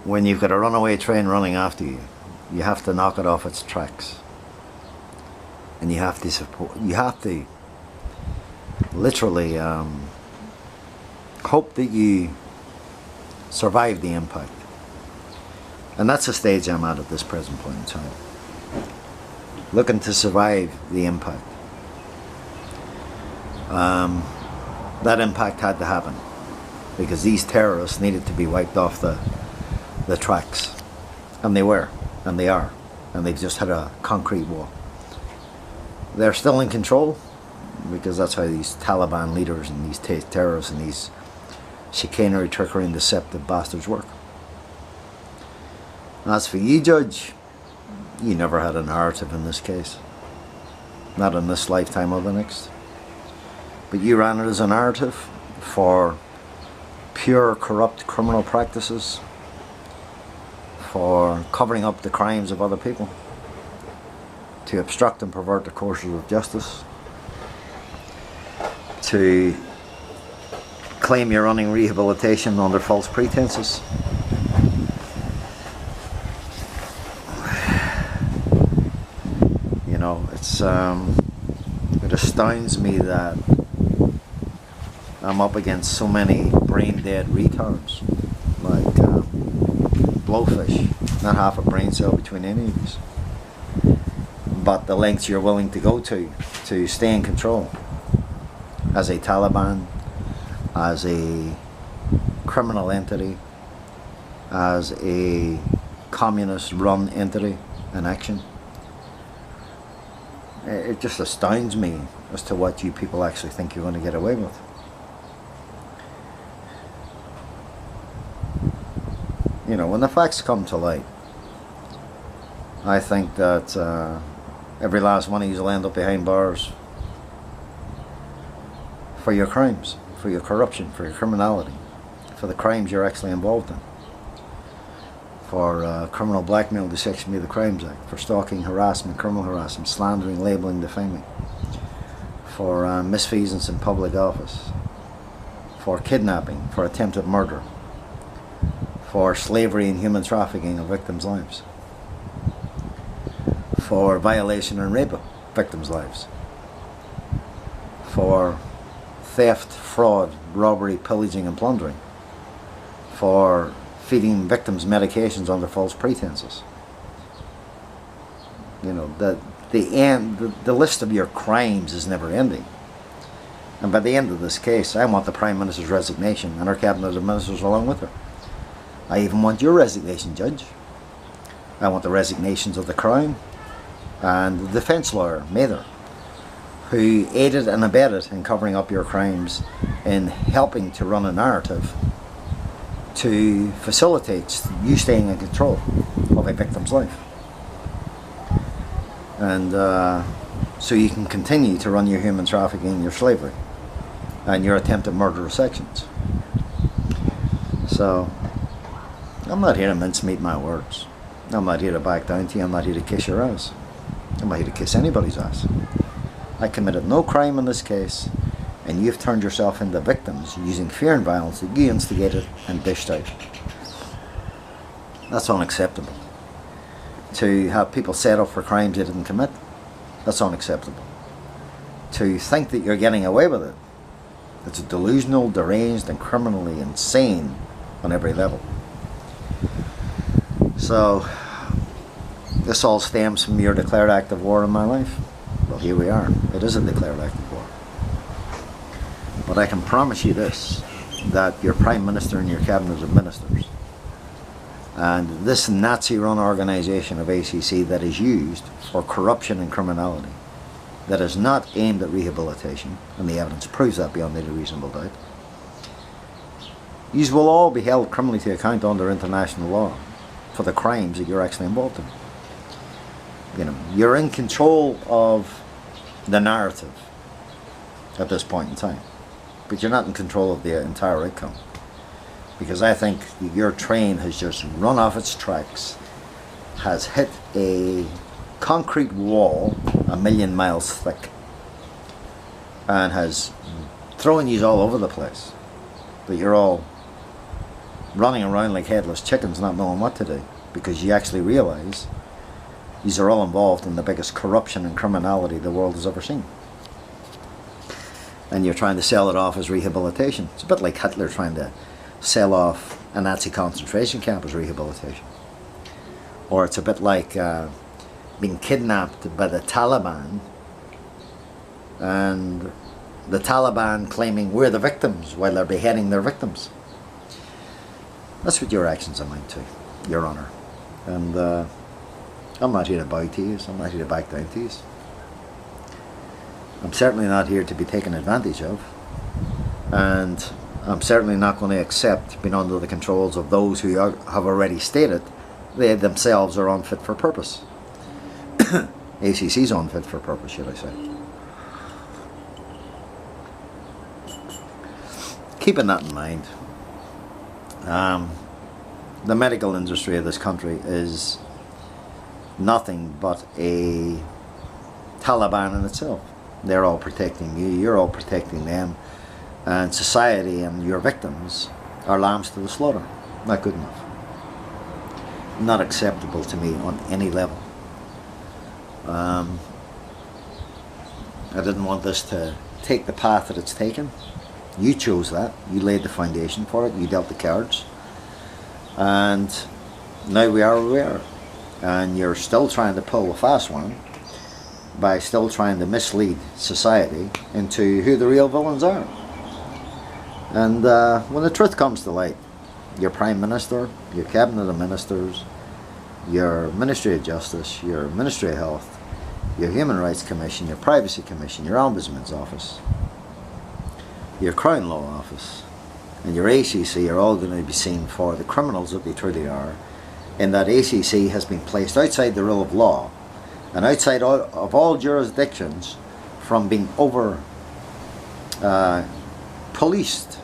When you've got a runaway train running after you, you have to knock it off its tracks. And you have to literally hope that you survive the impact. And that's the stage I'm at this present point in time. Looking to survive the impact. That impact had to happen because these terrorists needed to be wiped off the tracks. And they were, and they are, and they've just had a concrete wall. They're still in control because that's how these Taliban leaders and these terrorists and these chicanery, trickery and deceptive bastards work. As for you, Judge, you never had a narrative in this case. Not in this lifetime or the next. But you ran it as a narrative for pure corrupt criminal practices, for covering up the crimes of other people, to obstruct and pervert the courses of justice, to claim you're running rehabilitation under false pretenses. You know, it astounds me that I'm up against so many brain-dead retards, like blowfish, not half a brain cell between any of these. But the lengths you're willing to go to stay in control as a Taliban, as a criminal entity, as a communist-run entity in action. It just astounds me as to what you people actually think you're going to get away with. You know, when the facts come to light, I think that every last one of you will end up behind bars for your crimes, for your corruption, for your criminality, for the crimes you're actually involved in, for criminal blackmail, the Section of the Crimes Act, for stalking, harassment, criminal harassment, slandering, labelling, defaming, for misfeasance in public office, for kidnapping, for attempted murder, for slavery and human trafficking of victims' lives, for violation and rape of victims' lives, for theft, fraud, robbery, pillaging and plundering, for feeding victims medications under false pretenses. You know, the list of your crimes is never ending. And by the end of this case, I want the Prime Minister's resignation and her cabinet of ministers along with her. I even want your resignation, Judge. I want the resignations of the Crown and the defence lawyer, Mather, who aided and abetted in covering up your crimes in helping to run a narrative to facilitate you staying in control of a victim's life. And so you can continue to run your human trafficking, your slavery, and your attempted murderous actions. So, I'm not here to mincemeat my words. I'm not here to back down to you. I'm not here to kiss your ass. I'm not here to kiss anybody's ass. I committed no crime in this case, and you've turned yourself into victims using fear and violence that you instigated and dished out. That's unacceptable. To have people set up for crimes they didn't commit, that's unacceptable. To think that you're getting away with it, it's delusional, deranged, and criminally insane on every level. So, this all stems from your declared act of war in my life. Well, here we are. It is a declared act of war. But I can promise you this, that your Prime Minister and your Cabinet of Ministers and this Nazi-run organisation of ACC that is used for corruption and criminality, that is not aimed at rehabilitation, and the evidence proves that beyond any reasonable doubt, you will all be held criminally to account under international law for the crimes that you're actually involved in. You know, you're in control of the narrative at this point in time, but you're not in control of the entire outcome. because I think your train has just run off its tracks, has hit a concrete wall 1,000,000 miles thick, and has thrown you all over the place. That you're all running around like headless chickens, not knowing what to do, because you actually realise these are all involved in the biggest corruption and criminality the world has ever seen. And you're trying to sell it off as rehabilitation. It's a bit like Hitler trying to sell off a Nazi concentration camp as rehabilitation. Or it's a bit like being kidnapped by the Taliban, and the Taliban claiming we're the victims while they're beheading their victims. That's what your actions amount to, Your Honour. And I'm not here to bow to you, I'm not here to back down to you. I'm certainly not here to be taken advantage of, and I'm certainly not going to accept being under the controls of those who have already stated they themselves are unfit for purpose. ACC's unfit for purpose, should I say. Keeping that in mind, the medical industry of this country is nothing but a Taliban in itself. They're all protecting you, you're all protecting them, and society and your victims are lambs to the slaughter. Not good enough. Not acceptable to me on any level. I didn't want this to take the path that it's taken. You chose that, you laid the foundation for it, you dealt the cards, and now we are where we are. And you're still trying to pull a fast one by still trying to mislead society into who the real villains are. And when the truth comes to light, your Prime Minister, your Cabinet of Ministers, your Ministry of Justice, your Ministry of Health, your Human Rights Commission, your Privacy Commission, your Ombudsman's Office, your Crown Law Office, and your ACC are all going to be seen for the criminals that they truly are, in that ACC has been placed outside the rule of law and outside of all jurisdictions from being over policed,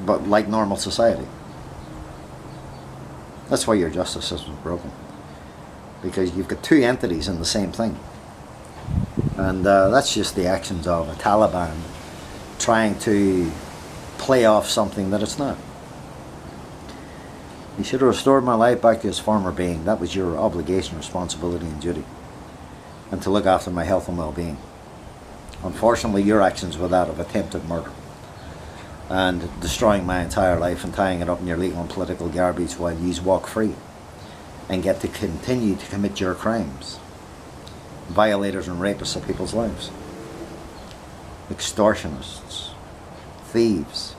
but like normal society. That's why your justice system is broken, because you've got two entities in the same thing, and that's just the actions of a Taliban trying to play off something that it's not. You should have restored my life back to its former being. That was your obligation, responsibility and duty, and to look after my health and well-being. Unfortunately, your actions were that of attempted murder and destroying my entire life and tying it up in your legal and political garbage while you walk free and get to continue to commit your crimes. Violators and rapists of people's lives. Extortionists. Thieves.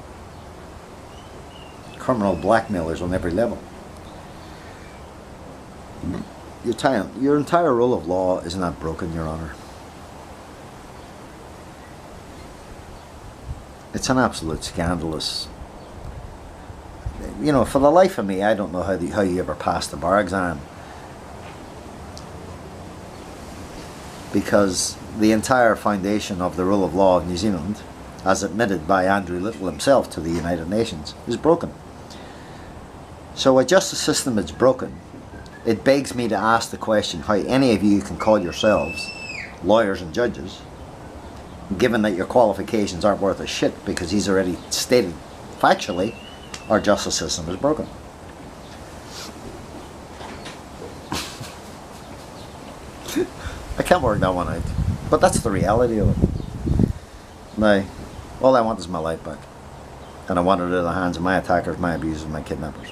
Criminal blackmailers on every level. Your entire rule of law is not broken, Your Honour. It's an absolute scandalous. You know, for the life of me, I don't know how you ever passed the bar exam, because the entire foundation of the rule of law of New Zealand, as admitted by Andrew Little himself to the United Nations, is broken. So a justice system that's broken, it begs me to ask the question how any of you can call yourselves lawyers and judges, given that your qualifications aren't worth a shit, because he's already stated factually our justice system is broken. I can't work that one out, but that's the reality of it. Now, all I want is my life back, and I want it in the hands of my attackers, my abusers, my kidnappers,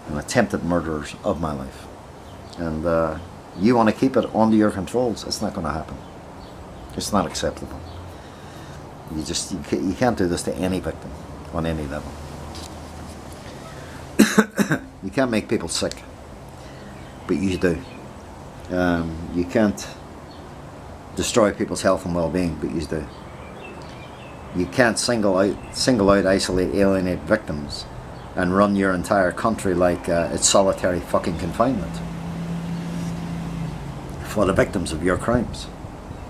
and attempted murderers of my life. And you want to keep it under your controls. It's not going to happen. It's not acceptable. You can't do this to any victim on any level. You can't make people sick, but you do. You can't destroy people's health and well-being, but you do. You can't single out, isolate, alienate victims and run your entire country like it's solitary fucking confinement for the victims of your crimes.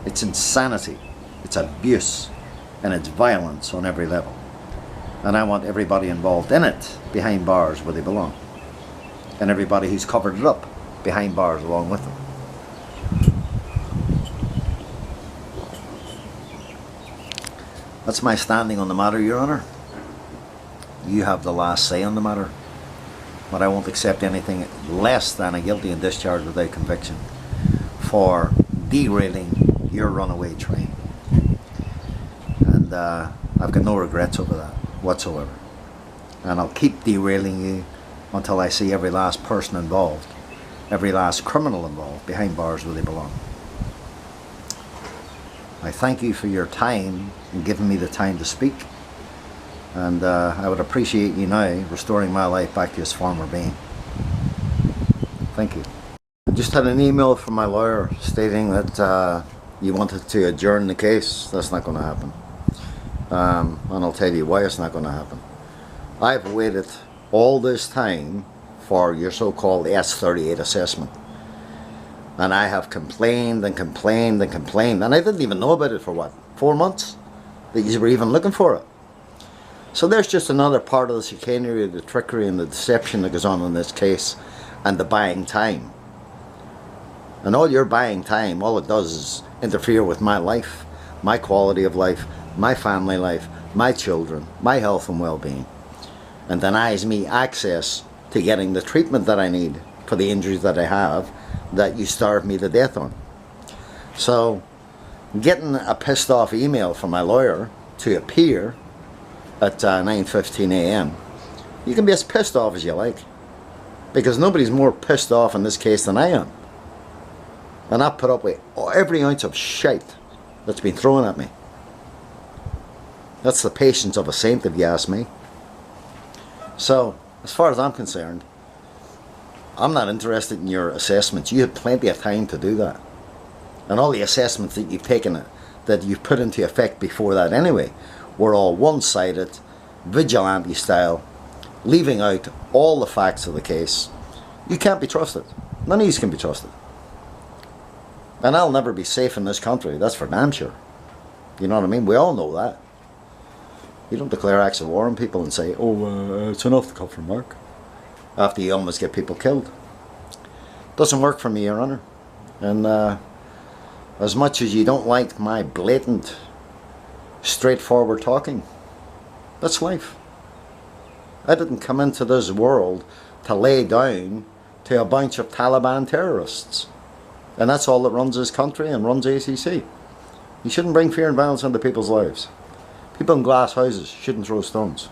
It's insanity, it's abuse, and it's violence on every level. And I want everybody involved in it behind bars where they belong. And everybody who's covered it up behind bars along with them. That's my standing on the matter, Your Honour. You have the last say on the matter. But I won't accept anything less than a guilty and discharge without conviction for derailing your runaway train. And I've got no regrets over that whatsoever. And I'll keep derailing you until I see every last person involved, every last criminal involved behind bars where they belong. I thank you for your time and giving me the time to speak. And I would appreciate you now restoring my life back to its former being. Thank you. I just had an email from my lawyer stating that you wanted to adjourn the case. That's not going to happen. And I'll tell you why it's not going to happen. I've waited all this time for your so-called S38 assessment. And I have complained and complained and complained. And I didn't even know about it for what? 4 months? That you were even looking for it. So there's just another part of the chicanery, the trickery and the deception that goes on in this case, and the buying time. And all your buying time, all it does is interfere with my life, my quality of life, my family life, my children, my health and well-being, and denies me access to getting the treatment that I need for the injuries that I have that you starved me to death on. So getting a pissed off email from my lawyer to appear at 9:15 a.m. you can be as pissed off as you like, because nobody's more pissed off in this case than I am. And I've put up with every ounce of shite that's been thrown at me. That's the patience of a saint, if you ask me. So as far as I'm concerned, I'm not interested in your assessments. You had plenty of time to do that. And all the assessments that you've taken, that you've put into effect before that anyway, were all one-sided, vigilante style, leaving out all the facts of the case. You can't be trusted. None of you can be trusted. And I'll never be safe in this country, that's for damn sure. You know what I mean? We all know that. You don't declare acts of war on people and say, oh, it's enough to cut from Mark, after you almost get people killed. Doesn't work for me, Your Honour. And as much as you don't like my blatant, straightforward talking, that's life. I didn't come into this world to lay down to a bunch of Taliban terrorists. And that's all that runs this country and runs ACC. You shouldn't bring fear and violence into people's lives. People in glass houses shouldn't throw stones.